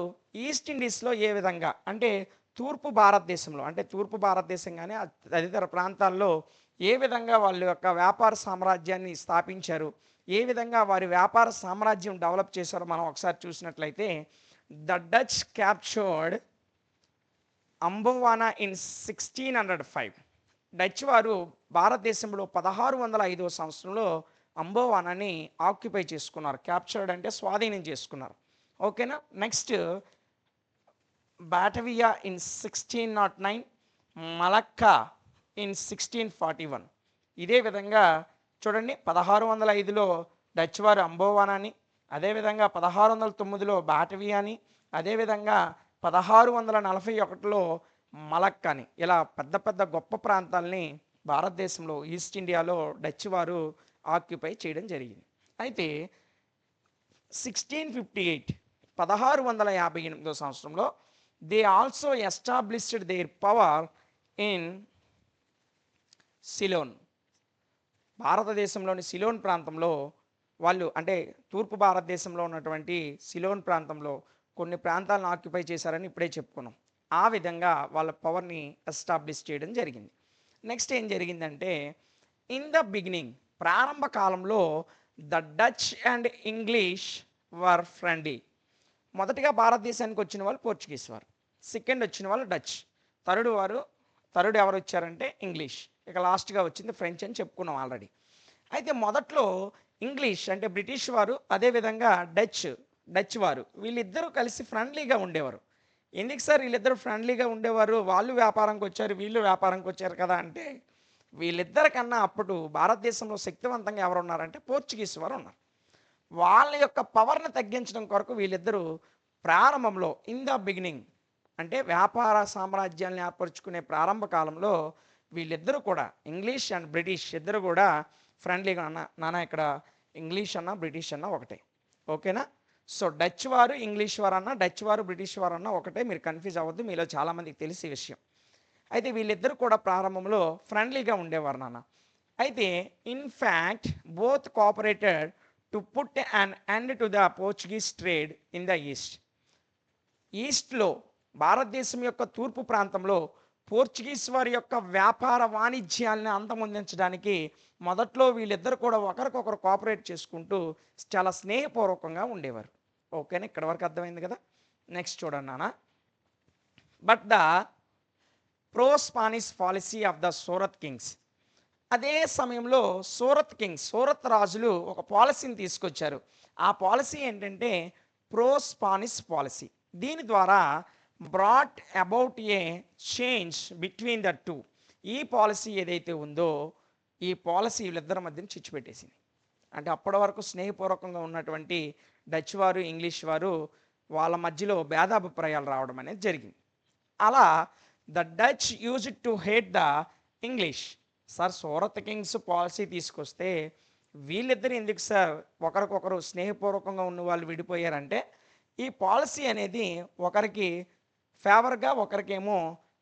ఈస్ట్ ఇండీస్లో ఏ విధంగా, అంటే తూర్పు భారతదేశంలో, అంటే తూర్పు భారతదేశం కానీ తదితర ప్రాంతాల్లో ఏ విధంగా వాళ్ళ యొక్క వ్యాపార సామ్రాజ్యాన్ని స్థాపించారు, ఏ విధంగా వారి వ్యాపార సామ్రాజ్యం డెవలప్ చేశారో మనం ఒకసారి చూసినట్లయితే, the Dutch captured Amboina in 1605. Dutch వారు భారతదేశంలో 1605 సంవత్సరంలో అంబోవానాని ఆక్యుపై చేసుకున్నారు. క్యాప్చర్డ్ అంటే స్వాధీనం చేసుకున్నారు. ఓకేనా? Next Batavia in 1609, Malacca in 1641. ఇదే విధంగా చూడండి, 1605లో డచ్ వారు అంబోవానాని, అదేవిధంగా 1609లో బాటవియాని, అదేవిధంగా 1641లో మలక్కాని, ఇలా పెద్ద పెద్ద గొప్ప ప్రాంతాలని భారతదేశంలో ఈస్ట్ ఇండియాలో డచ్ వారు ఆక్యుపై చేయడం జరిగింది. అయితే 1658 సంవత్సరంలో they also established there power in Ceylon. భారతదేశంలోని సిలోన్ ప్రాంతంలో వాళ్ళు, అంటే తూర్పు భారతదేశంలో ఉన్నటువంటి సిలోన్ ప్రాంతంలో కొన్ని ప్రాంతాలను ఆక్యుపై చేశారని ఇప్పుడే చెప్పుకున్నాం. ఆ విధంగా వాళ్ళ పవర్ని ఎస్టాబ్లిష్ చేయడం జరిగింది. నెక్స్ట్ ఏం జరిగిందంటే, ఇన్ ద బిగినింగ్, ప్రారంభ కాలంలో the Dutch and English were friendly. మొదటిగా భారతదేశానికి వచ్చిన వాళ్ళు పోర్చుగీస్ వారు, సెకండ్ వచ్చిన వాళ్ళు డచ్, థర్డ్ ఎవరు వచ్చారంటే ఇంగ్లీష్, ఇక లాస్ట్గా వచ్చింది ఫ్రెంచ్ అని చెప్పుకున్నాం ఆల్రెడీ. అయితే మొదట్లో ఇంగ్లీష్ అంటే బ్రిటిష్ వారు, అదేవిధంగా డచ్ వారు, వీళ్ళిద్దరూ కలిసి ఫ్రెండ్లీగా ఉండేవారు. ఎందుకు సార్ వీళ్ళిద్దరూ ఫ్రెండ్లీగా ఉండేవారు? వాళ్ళు వ్యాపారంకి వచ్చారు, వీళ్ళు వ్యాపారంకి వచ్చారు కదా అంటే, వీళ్ళిద్దరికన్నా అప్పుడు భారతదేశంలో శక్తివంతంగా ఎవరు ఉన్నారంటే పోర్చుగీస్ వారు ఉన్నారు. వాళ్ళ యొక్క పవర్ని తగ్గించడం కొరకు వీళ్ళిద్దరూ ప్రారంభంలో, ఇన్ ద బిగినింగ్ అంటే వ్యాపార సామ్రాజ్యాన్ని ఏర్పరచుకునే ప్రారంభ కాలంలో వీళ్ళిద్దరూ కూడా, ఇంగ్లీష్ అండ్ బ్రిటిష్ ఇద్దరు కూడా ఫ్రెండ్లీగా నాన్న ఇక్కడ ఇంగ్లీష్ అన్నా బ్రిటిష్ అన్నా ఒకటే. ఓకేనా? సో డచ్ వారు ఇంగ్లీష్ వారు అన్నా, డచ్ వారు బ్రిటిష్ వారు అన్నా ఒకటే, మీరు కన్ఫ్యూజ్ అవ్వద్దు, మీలో చాలామందికి తెలిసే విషయం. అయితే వీళ్ళిద్దరు కూడా ప్రారంభంలో ఫ్రెండ్లీగా ఉండేవారు నాన్న. అయితే in fact both cooperated to put and end to the Portuguese trade in the east. ఈస్ట్లో, భారతదేశం యొక్క తూర్పు ప్రాంతంలో పోర్చుగీస్ వారి యొక్క వ్యాపార వాణిజ్యాలను అంతమొందించడానికి మొదట్లో వీళ్ళిద్దరు కూడా ఒకరికొకరు కోఆపరేట్ చేసుకుంటూ చాలా స్నేహపూర్వకంగా ఉండేవారు. ఓకేనా? ఇక్కడ వరకు అర్థమైంది కదా? నెక్స్ట్ చూడండి నాన్న. But the pro Spanish policy of the Surat Kings. అదే సమయంలో సూరత్ రాజులు ఒక పాలసీని తీసుకొచ్చారు. ఆ పాలసీ ఏంటంటే ప్రో స్పానిష్ పాలసీ. దీని ద్వారా brought about a change between the two. ఈ పాలసీ ఏదైతే ఉందో, ఈ పాలసీ వీళ్ళిద్దరి మధ్యన చిచ్చు పెట్టేసింది. అంటే అప్పటి వరకు స్నేహపూర్వకంగా ఉన్నటువంటి డచ్ వారు ఇంగ్లీష్ వారు వాళ్ళ మధ్యలో భేదాభిప్రాయాలు రావడం అనేది జరిగింది. అలా the Dutch used to hate the English. Sir Surat Kings policy తీసుకొస్తే వీళ్ళిద్దరు ఎందుకు సార్ ఒకరికొకరు స్నేహపూర్వకంగా ఉన్న వాళ్ళు విడిపోయారంటే ఈ పాలసీ అనేది ఒకరికి ఫేవర్గా ఒకరికేమో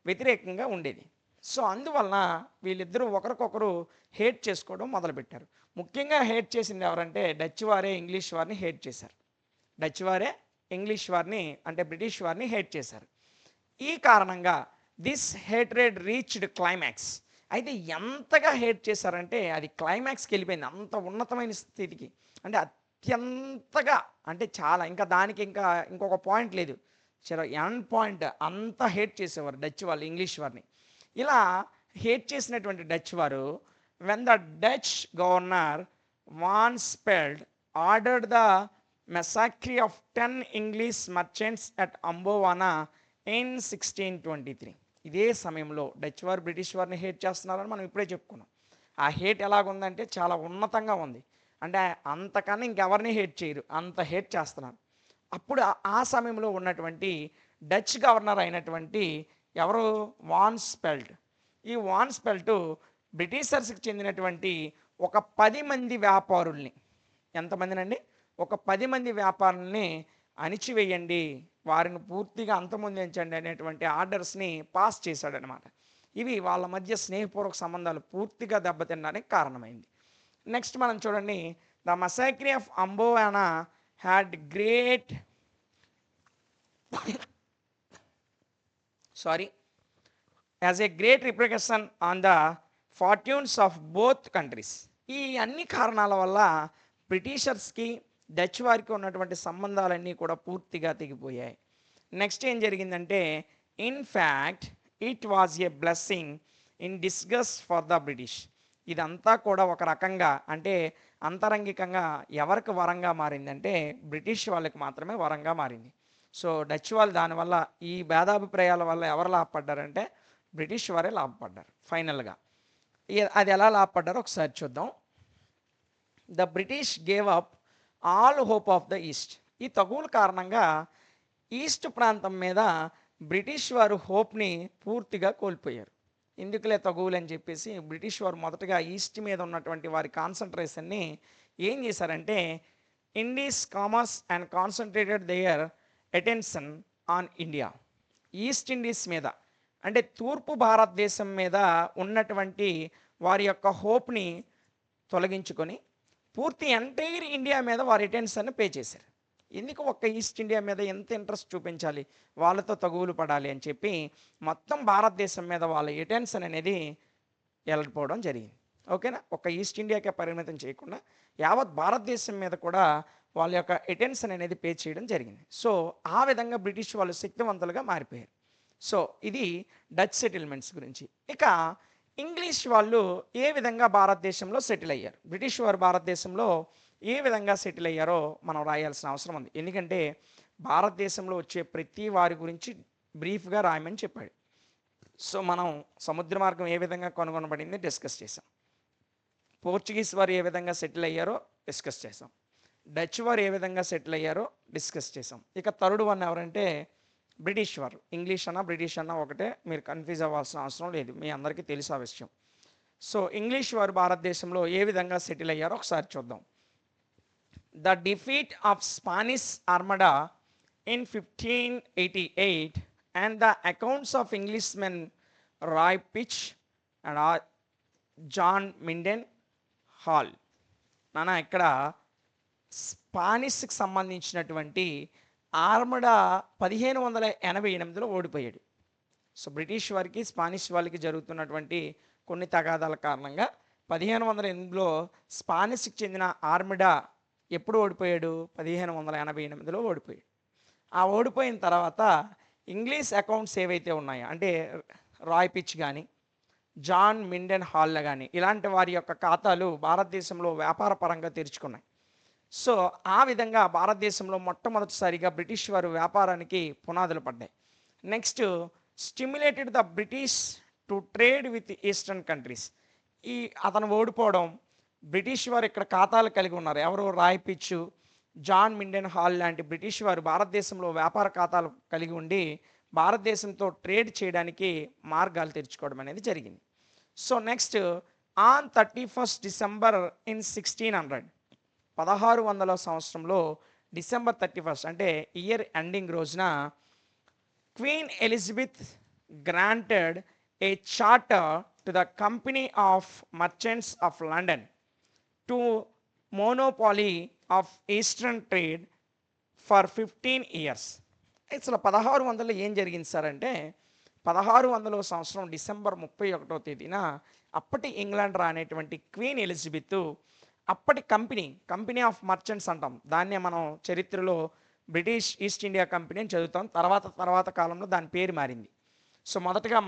వ్యతిరేకంగా ఉండేది. సో అందువలన వీళ్ళిద్దరూ ఒకరికొకరు హేట్ చేసుకోవడం మొదలుపెట్టారు. ముఖ్యంగా హేట్ చేసింది ఎవరంటే డచ్ వారే ఇంగ్లీష్ వారిని హేట్ చేశారు. డచ్ వారే ఇంగ్లీష్ వారిని అంటే బ్రిటిష్ వారిని హేట్ చేశారు. ఈ కారణంగా దిస్ హేట్రేడ్ రీచ్డ్ క్లైమాక్స్. అయితే ఎంతగా హేట్ చేశారంటే అది క్లైమాక్స్కి వెళ్ళిపోయింది, అంత ఉన్నతమైన స్థితికి. అంటే అత్యంతగా అంటే చాలా ఇంకా దానికి ఇంకొక పాయింట్ లేదు, చాలా ఎండ్ పాయింట్. అంత హేట్ చేసేవారు డచ్ వాళ్ళు ఇంగ్లీష్ వారిని. ఇలా హేట్ చేసినటువంటి డచ్ వారు when the Dutch governor Van Speult ordered the massacre of 10 English merchants at Amboina in 1623. ఇదే సమయంలో డచ్ వారు బ్రిటిష్ వారిని హేట్ చేస్తున్నారని మనం ఇప్పుడే చెప్పుకున్నాం. ఆ హేట్ ఎలాగుందంటే చాలా ఉన్నతంగా ఉంది. అంటే అంతకన్నా ఇంకెవరిని హేట్ చేయరు, అంత హేట్ చేస్తున్నారు. అప్పుడు ఆ సమయంలో ఉన్నటువంటి డచ్ గవర్నర్ అయినటువంటి ఎవరు వాన్ స్పెల్ట్. ఈ వాన్ స్పెల్ట్ బ్రిటిషర్స్కి చెందినటువంటి ఒక 10 మంది వ్యాపారుల్ని, ఎంతమందినండి, ఒక 10 మంది వ్యాపారుల్ని అణిచివేయండి, వారిని పూర్తిగా అంతమొందించండి అనేటువంటి ఆర్డర్స్ని పాస్ చేశాడనమాట. ఇవి వాళ్ళ మధ్య స్నేహపూర్వక సంబంధాలు పూర్తిగా దెబ్బతినడానికి కారణమైంది. నెక్స్ట్ మనం చూడండి, the massacre of Amboina had great as a great repercussion on the fortunes of both countries. ఈ అన్ని కారణాల వల్ల బ్రిటిషర్స్కి డచ్ వారికి ఉన్నటువంటి సంబంధాలన్నీ కూడా పూర్తిగా తెగిపోయాయి. నెక్స్ట్ ఏం జరిగిందంటే in fact it was a blessing in disguise for the British. ఇదంతా కూడా ఒక రకంగా అంటే అంతరంగికంగా ఎవరికి వరంగా మారిందంటే బ్రిటిష్ వాళ్ళకి మాత్రమే వరంగా మారింది. సో డచ్ వాళ్ళు దానివల్ల ఈ భేదాభిప్రాయాల వల్ల ఎవరు లాభపడ్డారంటే బ్రిటిష్ వారే లాభపడ్డారు ఫైనల్గా. అది ఎలా లాభపడ్డారో ఒకసారి చూద్దాం. The British gave up all hope of the east. ఈ తగువుల కారణంగా ఈస్ట్ ప్రాంతం మీద బ్రిటిష్ వారు హోప్ని పూర్తిగా కోల్పోయారు. ఎందుకులే తగువులు అని చెప్పేసి బ్రిటిష్ వారు మొదటగా ఈస్ట్ మీద ఉన్నటువంటి వారి కాన్సన్ట్రేషన్ని ఏం చేశారంటే Indies commerce and concentrated there attention on India. East Indies మీద అంటే తూర్పు భారతదేశం మీద ఉన్నటువంటి వారి యొక్క హోప్ని తొలగించుకొని పూర్తి ఎంటైర్ ఇండియా మీద వారి అటెన్షన్ పే చేశారు. ఎందుకు ఒక్క ఈస్ట్ ఇండియా మీద ఎంత ఇంట్రెస్ట్ చూపించాలి, వాళ్ళతో తగువులు పడాలి అని చెప్పి మొత్తం భారతదేశం మీద వాళ్ళ అటెన్షన్ అనేది వెళ్ళిపోవడం జరిగింది. ఓకేనా, ఒక ఈస్ట్ ఇండియాకే పరిమితం చేయకుండా యావత్ భారతదేశం మీద కూడా వాళ్ళ యొక్క అటెన్షన్ అనేది పే చేయడం జరిగింది. సో ఆ విధంగా బ్రిటిష్ వాళ్ళు శక్తివంతులుగా మారిపోయారు. సో ఇది డచ్ సెటిల్మెంట్స్ గురించి. ఇక ఇంగ్లీష్ వాళ్ళు ఏ విధంగా భారతదేశంలో సెటిల్ అయ్యారు, బ్రిటిష్ వారు భారతదేశంలో ఏ విధంగా సెటిల్ అయ్యారో మనం రాయాల్సిన అవసరం ఉంది. ఎందుకంటే భారతదేశంలో వచ్చే ప్రతి వారి గురించి బ్రీఫ్గా రాయమని చెప్పాడు. సో మనం సముద్ర మార్గం ఏ విధంగా కనుగొనబడింది డిస్కస్ చేసాం, పోర్చుగీస్ వారు ఏ విధంగా సెటిల్ అయ్యారో డిస్కస్ చేసాం, డచ్ వారు ఏ విధంగా సెటిల్ అయ్యారో డిస్కస్ చేసాం. ఇక థర్డ్ వన్ ఎవరంటే బ్రిటిష్ వారు. ఇంగ్లీష్ అన్నా బ్రిటిష్ అన్నా ఒకటే, మీరు కన్ఫ్యూజ్ అవ్వాల్సిన అవసరం లేదు, మీ అందరికీ తెలుసు ఆ విషయం. సో ఇంగ్లీష్ వారు భారతదేశంలో ఏ విధంగా సెటిల్ అయ్యారో ఒకసారి చూద్దాం. The defeat of Spanish armada in 1588 and the accounts of Englishmen Ralph Fitch and John Mildenhall. నాన్న ఇక్కడ స్పానిష్కి సంబంధించినటువంటి ఆర్మడా 1588లో ఓడిపోయాడు. సో బ్రిటిష్ వారికి స్పానిష్ వాళ్ళకి జరుగుతున్నటువంటి కొన్ని తగాదాల కారణంగా 1508లో స్పానిష్కి చెందిన ఆర్మడా ఎప్పుడు ఓడిపోయాడు, 1588లో ఓడిపోయాడు. ఆ ఓడిపోయిన తర్వాత ఇంగ్లీష్ అకౌంట్స్ ఏవైతే ఉన్నాయో అంటే రాయ్ పిచ్ కానీ జాన్ మిండెన్ హాల్ కానీ ఇలాంటి వారి యొక్క ఖాతాలు భారతదేశంలో వ్యాపార పరంగా తెరుచుకున్నాయి. సో ఆ విధంగా భారతదేశంలో మొట్టమొదటిసారిగా బ్రిటిష్ వారు వ్యాపారానికి పునాదులు పడ్డాయి. Next stimulated the British to trade with eastern countries. అతను ఓడిపోవడం, బ్రిటిష్ వారు ఇక్కడ ఖాతాలు కలిగి ఉన్నారు, ఎవరు Roy pitch John Minden hall లాంటి బ్రిటిష్ వారు భారతదేశంలో వ్యాపార ఖాతాలు కలిగి ఉండి భారతదేశంతో ట్రేడ్ చేయడానికి మార్గాలు తెరుచుకోవడం అనేది జరిగింది. So next on 31st December in 1600, 1600 సంవత్సరంలో డిసెంబర్ 31 అంటే ఇయర్ ఎండింగ్ రోజున queen Elizabeth granted A charter to the company of Merchants of London to monopoly of eastern trade for 15 years. అసలు 1600 ఏం జరిగింది సార్ అంటే 1600 సంవత్సరం డిసెంబర్ 31వ తేదీన అప్పటి ఇంగ్లాండ్ రానేటువంటి క్వీన్ ఎలిజబెత్ అప్పటి కంపెనీ ఆఫ్ మర్చెంట్స్ అంటాం, దాన్నే మనం చరిత్రలో బ్రిటిష్ ఈస్ట్ ఇండియా కంపెనీ అని చదువుతాం. తర్వాత కాలంలో దాని పేరు మారింది. సో మొదటగా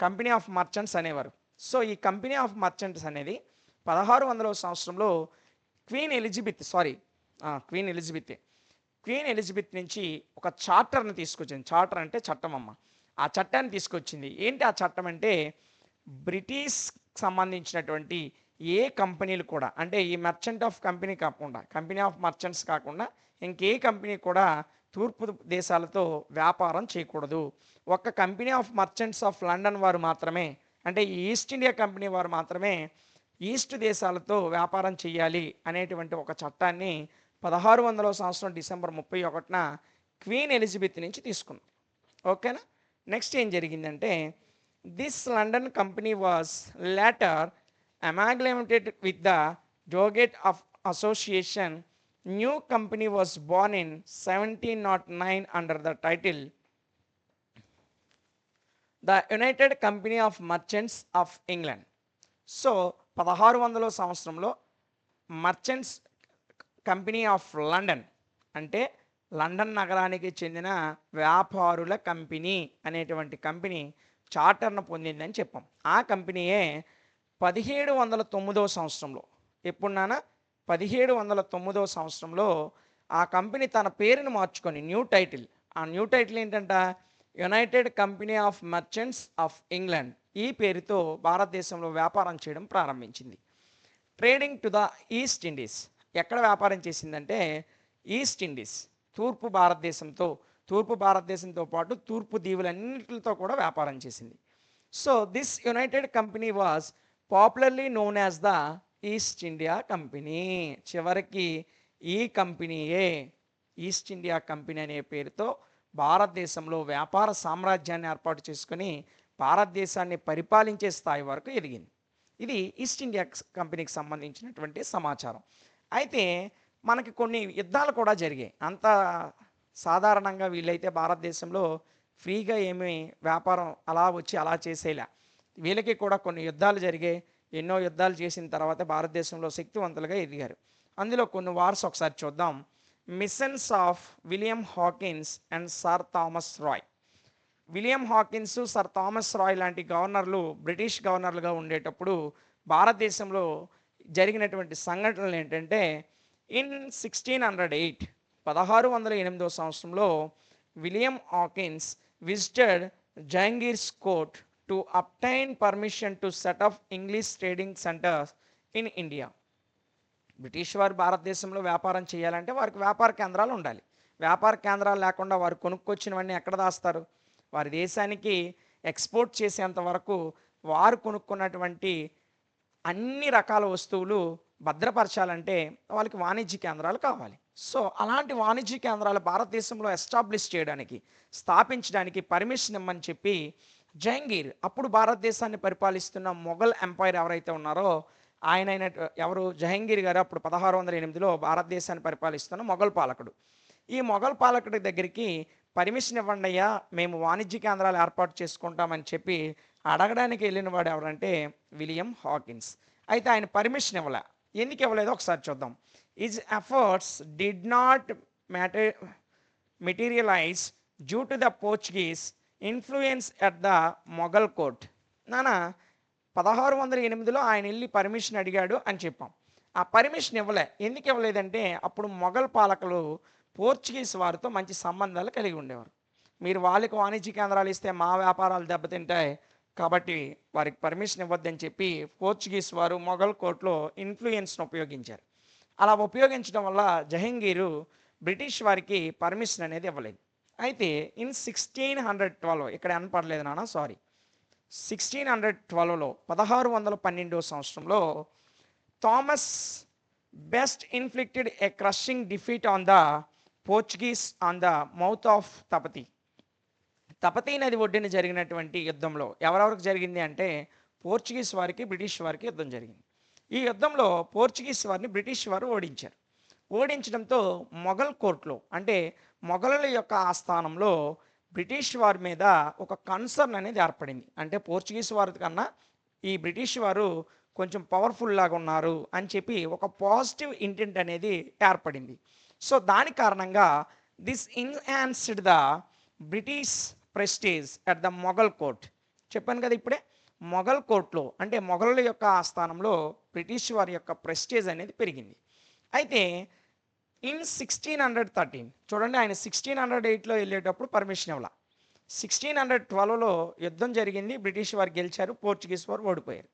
కంపెనీ ఆఫ్ మర్చెంట్స్ అనేవారు. సో ఈ కంపెనీ ఆఫ్ మర్చెంట్స్ అనేది 1600 సంవత్సరంలో క్వీన్ ఎలిజబెత్ నుంచి ఒక చార్టర్ని తీసుకొచ్చింది. చార్టర్ అంటే చట్టం అమ్మ. ఆ చట్టాన్ని తీసుకొచ్చింది. ఏంటి ఆ చట్టం అంటే బ్రిటిష్ సంబంధించినటువంటి ఏ కంపెనీలు కూడా, అంటే ఈ మర్చెంట్ ఆఫ్ కంపెనీ కాకుండా, కంపెనీ ఆఫ్ మర్చెంట్స్ కాకుండా ఇంకే కంపెనీ కూడా తూర్పు దేశాలతో వ్యాపారం చేయకూడదు. ఒక్క company of Merchants of London వారు మాత్రమే, అంటే ఈ ఈస్ట్ ఇండియా కంపెనీ వారు మాత్రమే ఈస్ట్ దేశాలతో వ్యాపారం చేయాలి అనేటువంటి ఒక చట్టాన్ని 1600 సంవత్సరం డిసెంబర్ 31న క్వీన్ ఎలిజబెత్ నుంచి తీసుకుంది. ఓకేనా. నెక్స్ట్ ఏం జరిగిందంటే this London company was later amalgamated with the Doget of association. New company was born in 1709 under the title the United Company of Merchants of England. So 1600 సంవత్సరంలో merchants company of London అంటే London నగరానికి చెందిన వ్యాపారుల company అనేటువంటి company చార్టర్ను పొందిందని చెప్పాం. ఆ కంపెనీయే 1709 సంవత్సరంలో, ఎప్పుడు నాన్న 1709 సంవత్సరంలో ఆ కంపెనీ తన పేరును మార్చుకొని ఆ న్యూ టైటిల్ ఏంటంట, United Company of Merchants of England, ఈ పేరుతో భారతదేశంలో వ్యాపారం చేయడం ప్రారంభించింది. Trading to the east Indies, ఎక్కడ వ్యాపారం చేసిందంటే ఈస్ట్ ఇండీస్, తూర్పు భారతదేశంతో పాటు తూర్పు దీవులన్నిటితో కూడా వ్యాపారం చేసింది. So this United company was popularly known as the east India company. చివరికి ఈ కంపెనీయే ఈస్ట్ ఇండియా కంపెనీ అనే పేరుతో భారతదేశంలో వ్యాపార సామ్రాజ్యాన్ని ఏర్పాటు చేసుకొని భారతదేశాన్ని పరిపాలించే స్థాయి వరకు ఎదిగింది. ఇది ఈస్ట్ ఇండియా కంపెనీకి సంబంధించినటువంటి సమాచారం. అయితే మనకి కొన్ని యుద్ధాలు కూడా జరిగాయి. అంత సాధారణంగా వీళ్ళైతే భారతదేశంలో ఫ్రీగా ఏమీ వ్యాపారం అలా వచ్చి అలా చేసేలా, వీళ్ళకి కూడా కొన్ని యుద్ధాలు జరిగాయి. ఎన్నో యుద్ధాలు చేసిన తర్వాత భారతదేశంలో శక్తివంతులుగా ఎదిగారు. అందులో కొన్ని వార్స్ ఒకసారి చూద్దాం. Missions of William Hawkins and sir Thomas Roy. William Hawkins, sir Thomas Roy లాంటి గవర్నర్లు బ్రిటిష్ గవర్నర్లుగా ఉండేటప్పుడు భారతదేశంలో జరిగినటువంటి సంఘటనలు ఏంటంటే ఇన్ 1608, 1608 సంవత్సరంలో William Hawkins visited Jahangir's court to obtain permission to set up English trading centres in India. British వారు భారతదేశంలో వ్యాపారం చేయాలంటే వారికి వ్యాపార కేంద్రాలు ఉండాలి. వ్యాపార కేంద్రాలు లేకుండా వారు కొనుక్కొచ్చినవన్నీ ఎక్కడ దాస్తారు? వారి దేశానికి ఎక్స్పోర్ట్ చేసేంత వరకు వారు కొనుక్కున్నటువంటి అన్ని రకాల వస్తువులు భద్రపరచాలంటే వాళ్ళకి వాణిజ్య కేంద్రాలు కావాలి. సో అలాంటి వాణిజ్య కేంద్రాలు భారతదేశంలో స్థాపించడానికి పర్మిషన్ ఇమ్మని చెప్పి జహంగీర్, అప్పుడు భారతదేశాన్ని పరిపాలిస్తున్న మొఘల్ ఎంపైర్ ఎవరైతే ఉన్నారో ఆయన ఎవరు, జహంగీర్ గారు అప్పుడు 1608లో భారతదేశాన్ని పరిపాలిస్తున్న మొఘల్ పాలకుడు. ఈ మొఘల్ పాలకుడి దగ్గరికి పర్మిషన్ ఇవ్వండి అయ్యా, మేము వాణిజ్య కేంద్రాలు ఏర్పాటు చేసుకుంటామని చెప్పి అడగడానికి వెళ్ళిన వాడు ఎవరంటే విలియం హాకిన్స్. అయితే ఆయన పర్మిషన్ ఇవ్వలే. ఎందుకు ఇవ్వలేదో ఒకసారి చూద్దాం. His efforts did not materialise due to the Portuguese influence at the Mughal court. నానా 1608లో ఆయన వెళ్ళి పర్మిషన్ అడిగాడు అని చెప్పాం. ఆ పర్మిషన్ ఇవ్వలే. ఎందుకు ఇవ్వలేదంటే అప్పుడు మొఘల్ పాలకులు పోర్చుగీస్ వారితో మంచి సంబంధాలు కలిగి ఉండేవారు. మీరు వాళ్ళకి వాణిజ్య కేంద్రాలు ఇస్తే మా వ్యాపారాలు దెబ్బతింటాయి కాబట్టి వారికి పర్మిషన్ ఇవ్వద్దని చెప్పి పోర్చుగీస్ వారు మొఘల్ కోర్టులో ఇన్ఫ్లుయెన్స్ను ఉపయోగించారు. అలా ఉపయోగించడం వల్ల జహంగీరు బ్రిటిష్ వారికి పర్మిషన్ అనేది ఇవ్వలేదు. అయితే ఇన్ 1612, ఇక్కడ అనపడలేదు నాన్న, సారీ, 1612లో 1612 సంవత్సరంలో Thomas Best inflicted a crushing defeat on the Portuguese on the mouth of Tapti. Tapti నది ఒడ్డున జరిగినటువంటి యుద్ధంలో ఎవరెవరికి జరిగింది అంటే పోర్చుగీస్ వారికి బ్రిటిష్ వారికి యుద్ధం జరిగింది. ఈ యుద్ధంలో పోర్చుగీస్ వారిని బ్రిటిష్ వారు ఓడించారు. ఓడించడంతో మొఘల్ కోర్టులో అంటే మొఘలుల యొక్క ఆస్థానంలో బ్రిటిష్ వారి మీద ఒక కన్సర్న్ అనేది ఏర్పడింది. అంటే పోర్చుగీస్ వారి కన్నా ఈ బ్రిటిష్ వారు కొంచెం పవర్ఫుల్ లాగా ఉన్నారు అని చెప్పి ఒక పాజిటివ్ ఇంటెంట్ అనేది ఏర్పడింది. సో దాని కారణంగా this enhanced the British prestige at the Mughal court. చెప్పాను కదా ఇప్పుడే, మొఘల్ కోర్టులో అంటే మొఘలుల యొక్క ఆస్థానంలో బ్రిటిష్ వారి యొక్క ప్రెస్టేజ్ అనేది పెరిగింది. అయితే ఇన్ 1613 చూడండి, ఆయన 1608లో వెళ్ళేటప్పుడు పర్మిషన్ ఇవ్వాల. 1612లో యుద్ధం జరిగింది, బ్రిటిష్ వారు గెలిచారు, పోర్చుగీస్ వారు ఓడిపోయారు.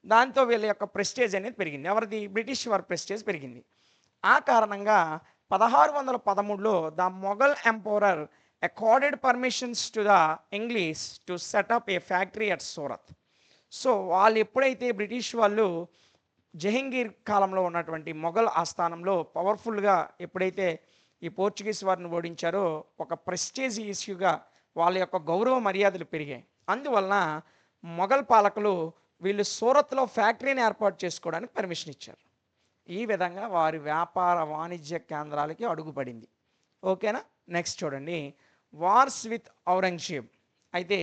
దాంతో వీళ్ళ యొక్క ప్రెస్టేజ్ అనేది పెరిగింది. ఎవరిది? బ్రిటిష్ వారి ప్రెస్టేజ్ పెరిగింది. ఆ కారణంగా 1613లో the Mughal emperor accorded permissions to the English to set up a factory at Surat. So వాళ్ళు ఎప్పుడైతే బ్రిటిష్ వాళ్ళు జహంగీర్ కాలంలో ఉన్నటువంటి మొఘల్ ఆస్థానంలో పవర్ఫుల్గా ఎప్పుడైతే ఈ పోర్చుగీస్ వారిని ఓడించారో ఒక ప్రెస్టేజ్ ఇష్యూగా వాళ్ళ యొక్క గౌరవ మర్యాదలు పెరిగాయి. అందువలన మొఘల్ పాలకులు వీళ్ళు సూరత్లో ఫ్యాక్టరీని ఏర్పాటు చేసుకోవడానికి పర్మిషన్ ఇచ్చారు. ఈ విధంగా వారి వ్యాపార వాణిజ్య కేంద్రాలకి అడుగుపడింది. ఓకేనా? నెక్స్ట్ చూడండి, వార్స్ విత్ ఔరంగజేబ్. అయితే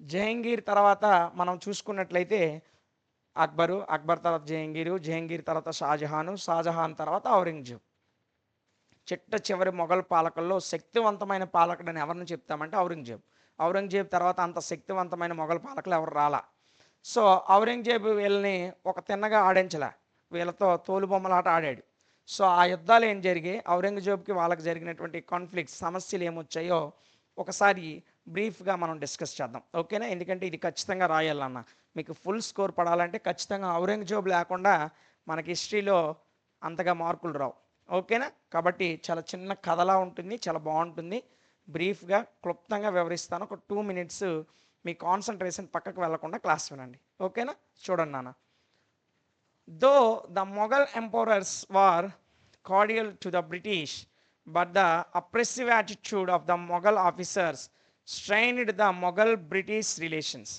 జహంగీర్ తర్వాత మనం చూసుకున్నట్లయితే అక్బర్ తర్వాత జహంగీర్ తర్వాత షాజహాన్ తర్వాత ఔరంగజేబ్. చివరి మొఘల్ పాలకుల్లో శక్తివంతమైన పాలకుడని ఎవరిని చెప్తామంటే ఔరంగజేబ్ తర్వాత అంత శక్తివంతమైన మొఘల్ పాలకులు ఎవరు రాలా. సో ఔరంగజేబు వీళ్ళని ఒక తిన్నగా ఆడించలే, వీళ్ళతో తోలుబొమ్మలాట ఆడాడు. సో ఆ యుద్ధాలు ఏం జరిగాయి, ఔరంగజేబుకి వాళ్ళకి జరిగినటువంటి కాన్ఫ్లిక్ట్స్ సమస్యలు ఏమొచ్చాయో ఒకసారి బ్రీఫ్గా మనం డిస్కస్ చేద్దాం. ఓకేనా? ఎందుకంటే ఇది ఖచ్చితంగా రాయాలన్న, మీకు ఫుల్ స్కోర్ పడాలంటే ఖచ్చితంగా ఔరంగజేబు లేకుండా మనకి హిస్టరీలో అంతగా మార్కులు రావు. ఓకేనా? కాబట్టి చాలా చిన్న కథలా ఉంటుంది, చాలా బాగుంటుంది. బ్రీఫ్గా క్లుప్తంగా వివరిస్తాను. ఒక 2 minutes మీ కాన్సన్ట్రేషన్ పక్కకు వెళ్లకుండా క్లాస్ వినండి. ఓకేనా? చూడండి నాన్న. Though the Mughal emperors were cordial to the British, but the oppressive attitude of the Mughal officers strained the Mughal-British relations.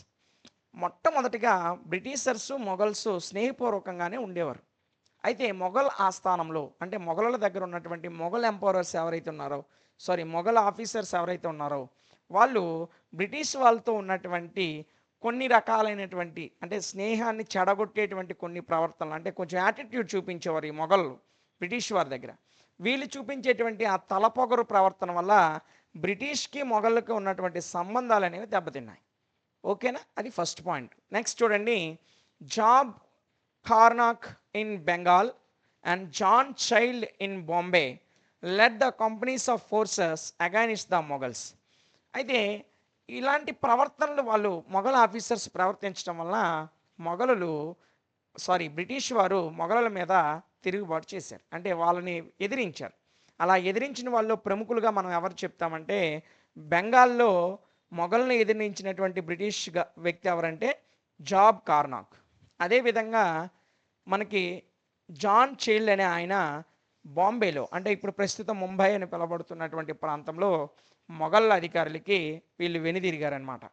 మొట్టమొదటిగా బ్రిటిషర్స్ మొఘల్స్ స్నేహపూర్వకంగానే ఉండేవారు. అయితే మొఘల్ ఆస్థానంలో అంటే మొఘలుల దగ్గర ఉన్నటువంటి మొఘల్ ఎంపరర్స్ ఎవరైతే ఉన్నారో మొఘల్ ఆఫీసర్స్ ఎవరైతే ఉన్నారో వాళ్ళు బ్రిటిష్ వాళ్ళతో ఉన్నటువంటి కొన్ని రకాలైనటువంటి అంటే స్నేహాన్ని చెడగొట్టేటువంటి కొన్ని ప్రవర్తనలు అంటే కొంచెం యాటిట్యూడ్ చూపించేవారు ఈ మొఘల్ బ్రిటిష్ వారి దగ్గర. వీళ్ళు చూపించేటువంటి ఆ తలపొగరు ప్రవర్తన వల్ల బ్రిటిష్కి మొఘళ్ళకి ఉన్నటువంటి సంబంధాలు అనేవి దెబ్బతిన్నాయి. ఓకేనా? అది ఫస్ట్ పాయింట్. నెక్స్ట్ చూడండి, Job Charnock in Bengal and John Child in Bombay led the companies of forces against the Mughals. అయితే ఇలాంటి ప్రవర్తనలు వాళ్ళు మొఘల్ ఆఫీసర్స్ ప్రవర్తించడం వల్ల బ్రిటిష్ వారు మొఘలుల మీద తిరుగుబాటు చేశారు, అంటే వాళ్ళని ఎదిరించారు. అలా ఎదిరించిన వాళ్ళు ప్రముఖులుగా మనం ఎవరు చెప్తామంటే బెంగాల్లో మొఘల్ని ఎదిరించినటువంటి బ్రిటిష్ వ్యక్తి ఎవరంటే జాబ్ కార్నాక్. అదేవిధంగా మనకి జాన్ చైల్డ్ అనే ఆయన బాంబేలో అంటే ఇప్పుడు ప్రస్తుతం ముంబై అని పిలువబడుతున్నటువంటి ప్రాంతంలో మొఘల్ అధికారులకి వీళ్ళు వెనుదిరిగారనమాట.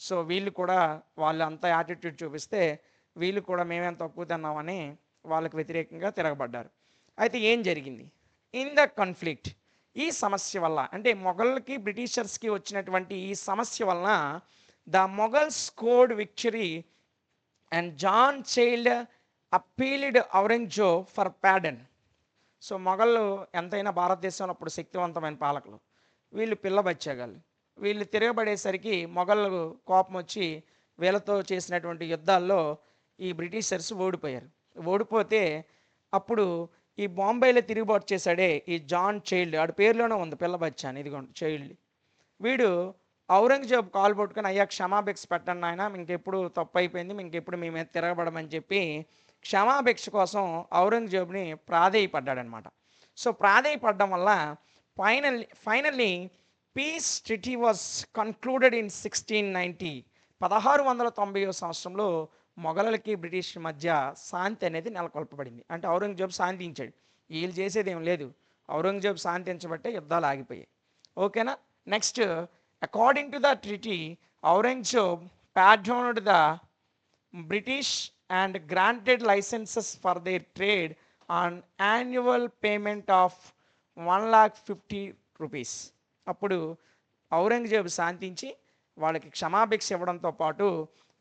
సో వీళ్ళు కూడా వాళ్ళు అంత యాటిట్యూడ్ చూపిస్తే వీళ్ళు కూడా మేమేం తక్కువ తిన్నామని వాళ్ళకి వ్యతిరేకంగా తిరగబడ్డారు. అయితే ఏం జరిగింది ఇన్ ద కాన్ఫ్లిక్ట్? ఈ సమస్య వల్ల అంటే మొఘల్కి బ్రిటిషర్స్కి వచ్చినటువంటి ఈ సమస్య వలన the Mughal scored victory and John Child appealed Aurangzeb for pardon. So మొఘళ్ళు ఎంతైనా భారతదేశంలో అప్పుడు శక్తివంతమైన పాలకులు, వీళ్ళు పిల్ల బచ్చాగాళ్ళు. వీళ్ళు తిరగబడేసరికి మొఘళ్ళు కోపం వచ్చి వీళ్ళతో చేసినటువంటి యుద్ధాల్లో ఈ బ్రిటిషర్స్ ఓడిపోతే అప్పుడు ఈ బాంబేలో తిరుగుబాటు చేశాడే ఈ జాన్ చైల్డ్, ఆడి పేరులోనే ఉంది పిల్ల బచ్చా అని, ఇదిగోండి చైల్డ్. వీడు ఔరంగజేబు కాలు పట్టుకొని అయ్యా క్షమాభిక్ష పెట్టండి ఆయన, ఇంకెప్పుడు తప్పు అయిపోయింది, ఇంకెప్పుడు మీ మీద తిరగబడమని చెప్పి క్షమాభిక్ష కోసం ఔరంగజేబుని ప్రాధేయపడ్డాడనమాట. సో ప్రాధేయపడడం వల్ల finally piece treaty was concluded in 1690 1690 సంవత్సరంలో మొఘలులకి బ్రిటిష్ మధ్య శాంతి అనేది నెలకొల్పబడింది. అంటే ఔరంగజేబు శాంతించాడు. వీళ్ళు చేసేది ఏం లేదు. ఔరంగజేబు శాంతించబట్టే యుద్ధాలు ఆగిపోయాయి. ఓకేనా. Next, according to the treaty, Aurangzeb pardoned the British and granted licenses for their trade on annual payment of 1,50,000 rupees. అప్పుడు ఔరంగజేబు శాంతించి వాళ్ళకి క్షమాభిక్ష ఇవ్వడంతో పాటు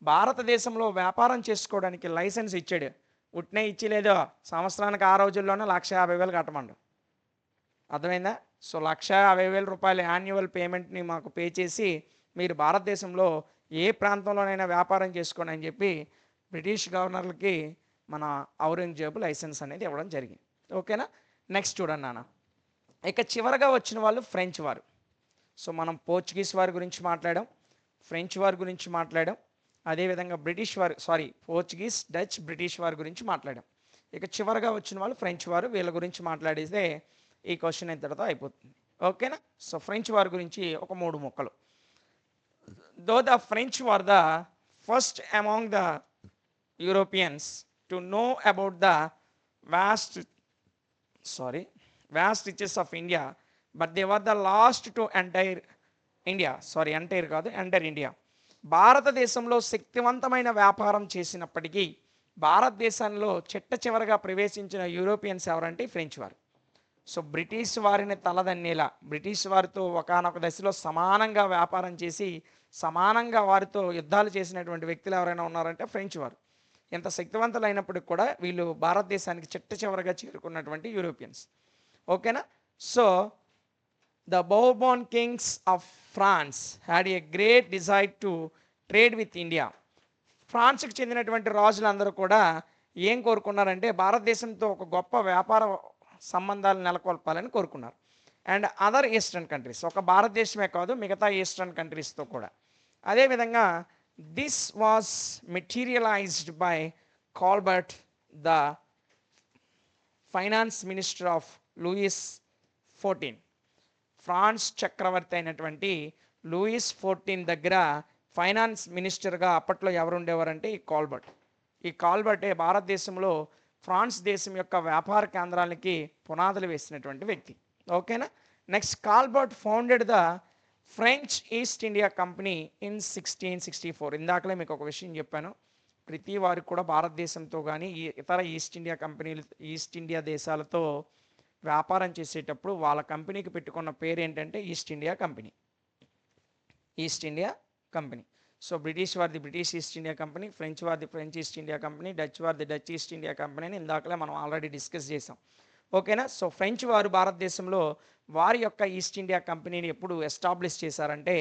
భారతదేశంలో వ్యాపారం చేసుకోవడానికి లైసెన్స్ ఇచ్చాడు. ఉట్నే ఇచ్చిలేదో, సంవత్సరానికి ఆ రోజుల్లోనే 1,50,000 కట్టమండు. అర్థమైందా? సో 1,50,000 రూపాయలు యాన్యువల్ పేమెంట్ని మాకు పే చేసి మీరు భారతదేశంలో ఏ ప్రాంతంలోనైనా వ్యాపారం చేసుకోండి అని చెప్పి బ్రిటిష్ గవర్నర్లకి మన ఔరంగజేబు లైసెన్స్ అనేది ఇవ్వడం జరిగింది. ఓకేనా. నెక్స్ట్ చూడండి నాన్న, ఇక చివరగా వచ్చిన వాళ్ళు ఫ్రెంచ్ వారు. సో మనం పోర్చుగీస్ వారి గురించి మాట్లాడాం, ఫ్రెంచ్ వారి గురించి మాట్లాడాం, అదేవిధంగా పోర్చుగీస్, డచ్, బ్రిటిష్ వారి గురించి మాట్లాడాం. ఇక చివరగా వచ్చిన వాళ్ళు ఫ్రెంచ్ వారు. వీళ్ళ గురించి మాట్లాడితే ఈ క్వశ్చన్ ఇంతటితో అయిపోతుంది. ఓకేనా. సో ఫ్రెంచ్ వారి గురించి ఒక 3 ముక్కలు. Though the French were the first among the Europeans to know about the vast riches of India, but they were the last to enter India. enter India. భారతదేశంలో శక్తివంతమైన వ్యాపారం చేసినప్పటికీ భారతదేశంలో చిట్ట చివరగా ప్రవేశించిన యూరోపియన్స్ ఎవరంటే ఫ్రెంచ్ వారు. సో బ్రిటిష్ వారిని తలదన్నేలా, బ్రిటిష్ వారితో ఒకానొక దశలో సమానంగా వ్యాపారం చేసి సమానంగా వారితో యుద్ధాలు చేసినటువంటి వ్యక్తులు ఎవరైనా ఉన్నారంటే ఫ్రెంచ్ వారు. ఎంత శక్తివంతులైనప్పటికి కూడా వీళ్ళు భారతదేశానికి చిట్ట చివరగా చేరుకున్నటువంటి యూరోపియన్స్. ఓకేనా. So the Bourbon kings of France had a great desire to trade with India. ఫ్రాన్స్కి చెందినటువంటి రాజులందరూ కూడా ఏం కోరుకున్నారంటే భారతదేశంతో ఒక గొప్ప వ్యాపార సంబంధాలు నెలకొల్పాలని కోరుకున్నారు. అండ్ అదర్ ఈస్టర్న్ కంట్రీస్, ఒక భారతదేశమే కాదు మిగతా ఈస్టర్న్ కంట్రీస్తో కూడా. అదేవిధంగా this was materialized by Colbert, the finance minister of Louis 14. France చక్రవర్తి అయినటువంటి లూయిస్ 14 దగ్గర ఫైనాన్స్ మినిస్టర్గా అప్పట్లో ఎవరు ఉండేవారంటే ఈ కాల్బర్ట్. ఈ కాల్బర్టే భారతదేశంలో ఫ్రాన్స్ దేశం యొక్క వ్యాపార కేంద్రాలకి పునాదులు వేసినటువంటి వ్యక్తి. ఓకేనా. Next, Colbert founded the French East India Company in 1664. ఇందాకలే మీకు ఒక విషయం చెప్పాను, ప్రతి వారికి కూడా భారతదేశంతో కానీ ఇతర ఈస్ట్ ఇండియా దేశాలతో వ్యాపారం చేసేటప్పుడు వాళ్ళ కంపెనీకి పెట్టుకున్న పేరు ఏంటంటే East India Company. So British వారిది British East India Company, French వారిది French East India Company, Dutch వారిది డచ్ ఈస్ట్ ఇండియా కంపెనీ అని ఇందాకలే మనం ఆల్రెడీ డిస్కస్ చేసాం. ఓకేనా. సో ఫ్రెంచ్ వారు భారతదేశంలో వారి యొక్క ఈస్ట్ ఇండియా కంపెనీని ఎప్పుడు ఎస్టాబ్లిష్ చేశారంటే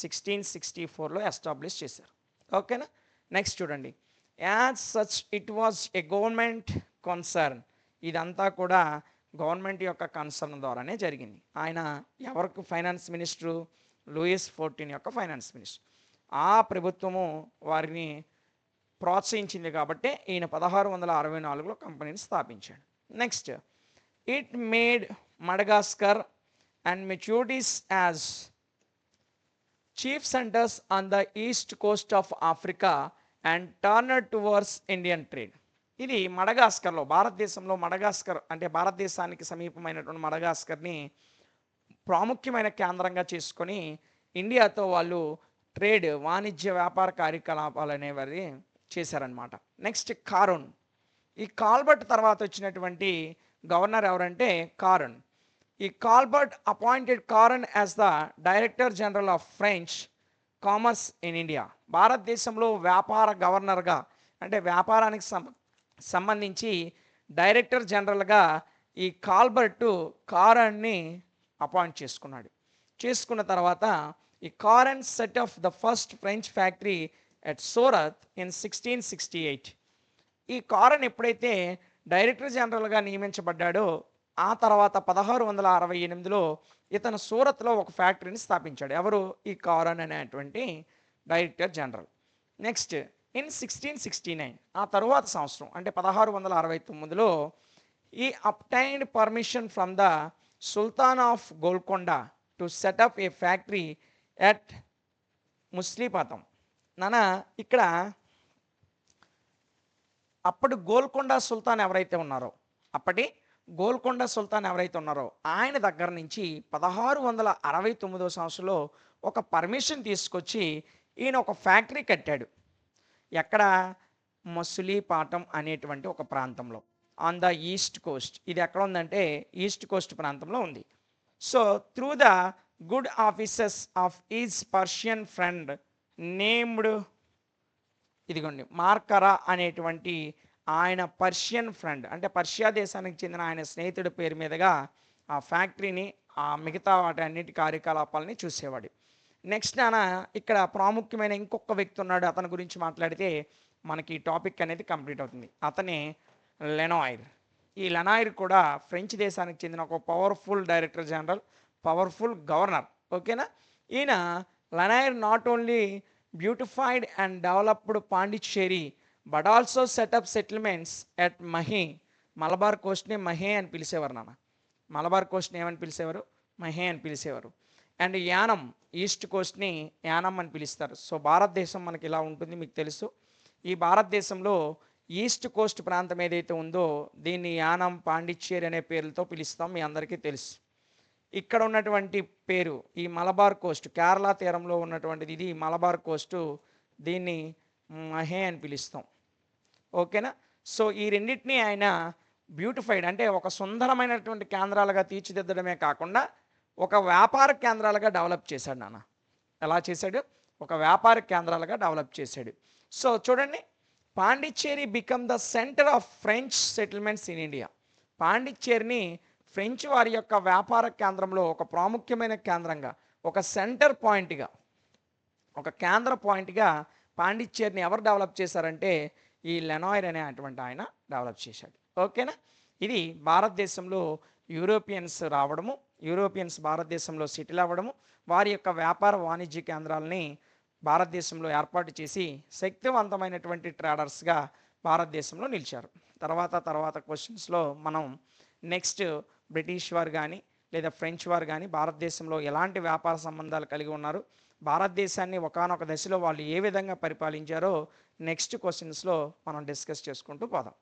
1664లో ఎస్టాబ్లిష్ చేశారు. ఓకేనా. నెక్స్ట్ చూడండి, as such it was a government concern. ఇదంతా కూడా గవర్నమెంట్ యొక్క కన్సర్న్ ద్వారానే జరిగింది. ఆయన ఎవరికి ఫైనాన్స్ మినిస్టరు? లూయిస్ 14 యొక్క ఫైనాన్స్ మినిస్టర్. ఆ ప్రభుత్వము వారిని ప్రోత్సహించింది కాబట్టి ఈయన 1664లో కంపెనీని స్థాపించాడు. Next, it made Madagascar and Mauritius as chief centres on the east coast of Africa and turned towards Indian trade. ఇది మడగాస్కర్లో, భారతదేశంలో మడగాస్కర్ అంటే భారతదేశానికి సమీపమైనటువంటి మడగాస్కర్ని ప్రాముఖ్యమైన కేంద్రంగా చేసుకొని ఇండియాతో వాళ్ళు ట్రేడ్, వాణిజ్య వ్యాపార కార్యకలాపాలు అనేవి చేశారనమాట. Next, Caron. ఈ కాల్బర్ట్ తర్వాత వచ్చినటువంటి గవర్నర్ ఎవరంటే కారన్. ఈ Colbert appointed Caron as the director general of French commerce in India. భారతదేశంలో వ్యాపార గవర్నర్గా అంటే వ్యాపారానికి సంబంధించి డైరెక్టర్ జనరల్గా ఈ కారన్ని అపాయింట్ చేసుకున్న తర్వాత ఈ Caron set up the first French factory at Surat in 1668. ఈ కారన్ ఎప్పుడైతే డైరెక్టర్ జనరల్గా నియమించబడ్డాడో ఆ తర్వాత 1668లో ఇతను సూరత్లో ఒక ఫ్యాక్టరీని స్థాపించాడు. ఎవరు? ఈ కారన్ అనేటువంటి డైరెక్టర్ జనరల్. నెక్స్ట్, ఇన్ 1669 ఆ తరువాత సంవత్సరం అంటే 1669లో ఈ obtained permission from the sultan of Golconda to set up a factory at Masulipatam. నాన్న ఇక్కడ అప్పటి గోల్కొండ సుల్తాన్ ఎవరైతే ఉన్నారో అప్పటి గోల్కొండ సుల్తాన్ ఎవరైతే ఉన్నారో ఆయన దగ్గర నుంచి 1669 సంవత్సరంలో ఒక పర్మిషన్ తీసుకొచ్చి ఈయన ఒక ఫ్యాక్టరీ కట్టాడు. ఎక్కడ? మసులీపాటం అనేటువంటి ఒక ప్రాంతంలో, ఆన్ ద ఈస్ట్ కోస్ట్. ఇది ఎక్కడ ఉందంటే ఈస్ట్ కోస్ట్ ప్రాంతంలో ఉంది. So through the good offices of is Persian friend named, ఇదిగోండి మార్కరా అనేటువంటి ఆయన పర్షియన్ ఫ్రెండ్, అంటే పర్షియా దేశానికి చెందిన ఆయన స్నేహితుడి పేరు మీదుగా ఆ ఫ్యాక్టరీని, ఆ మిగతా వాటి అన్నిటి కార్యకలాపాలని చూసేవాడు. నెక్స్ట్ నాన్న ఇక్కడ ప్రాముఖ్యమైన ఇంకొక వ్యక్తి ఉన్నాడు. అతని గురించి మాట్లాడితే మనకి ఈ టాపిక్ అనేది కంప్లీట్ అవుతుంది. అతనే లెనాయిర్. ఈ లెనాయిర్ కూడా ఫ్రెంచ్ దేశానికి చెందిన ఒక powerful director general, powerful governor. ఓకేనా? ఈయన Lenoir not only beautified and developed Pondicherry but also set up settlements at Mahe. Malabar కోస్ట్ని మహే అని పిలిచేవారు నాన్న. మలబార్ కోస్ట్ని ఏమని పిలిచేవారు? మహే అని పిలిచేవారు. అండ్ యానం, ఈస్ట్ కోస్ట్ని యానం అని పిలుస్తారు. సో భారతదేశం మనకి ఇలా ఉంటుంది, మీకు తెలుసు. ఈ భారతదేశంలో ఈస్ట్ కోస్ట్ ప్రాంతం ఏదైతే ఉందో దీన్ని యానం, పాండిచ్చేరి అనే పేర్లతో పిలుస్తాం, మీ అందరికీ తెలుసు. ఇక్కడ ఉన్నటువంటి పేరు ఈ మలబార్ కోస్ట్, కేరళ తీరంలో ఉన్నటువంటిది, ఇది మలబార్ కోస్టు, దీన్ని మహే అని పిలుస్తాం. ఓకేనా? సో ఈ రెండింటినీ ఆయన బ్యూటిఫైడ్, అంటే ఒక సుందరమైనటువంటి కేంద్రాలుగా తీర్చిదిద్దడమే కాకుండా ఒక వ్యాపార కేంద్రాలుగా డెవలప్ చేశాడు నాన్న. ఎలా చేశాడు? ఒక వ్యాపార కేంద్రాలుగా డెవలప్ చేశాడు. సో చూడండి, Pondicherry become the centre of French settlements in India. పాండిచ్చేరిని ఫ్రెంచ్ వారి యొక్క వ్యాపార కేంద్రంలో ఒక ప్రాముఖ్యమైన కేంద్రంగా, ఒక సెంటర్ పాయింట్గా, ఒక కేంద్ర పాయింట్గా పాండిచ్చేరిని ఎవరు డెవలప్ చేశారంటే ఈ లెనాయిర్ అనే అటువంటి ఆయన డెవలప్ చేశాడు. ఓకేనా? ఇది భారతదేశంలో యూరోపియన్స్ రావడము, యూరోపియన్స్ భారతదేశంలో సెటిల్ అవ్వడము, వారి యొక్క వ్యాపార వాణిజ్య కేంద్రాలని భారతదేశంలో ఏర్పాటు చేసి శక్తివంతమైనటువంటి ట్రేడర్స్గా భారతదేశంలో నిలిచారు. తర్వాత క్వశ్చన్స్లో మనం నెక్స్ట్ బ్రిటిష్ వారు కానీ లేదా ఫ్రెంచ్ వారు కానీ భారతదేశంలో ఎలాంటి వ్యాపార సంబంధాలు కలిగి ఉన్నారు, భారతదేశాన్ని ఒకానొక దశలో వాళ్ళు ఏ విధంగా పరిపాలించారో నెక్స్ట్ క్వశ్చన్స్లో మనం డిస్కస్ చేసుకుంటూ పోదాం.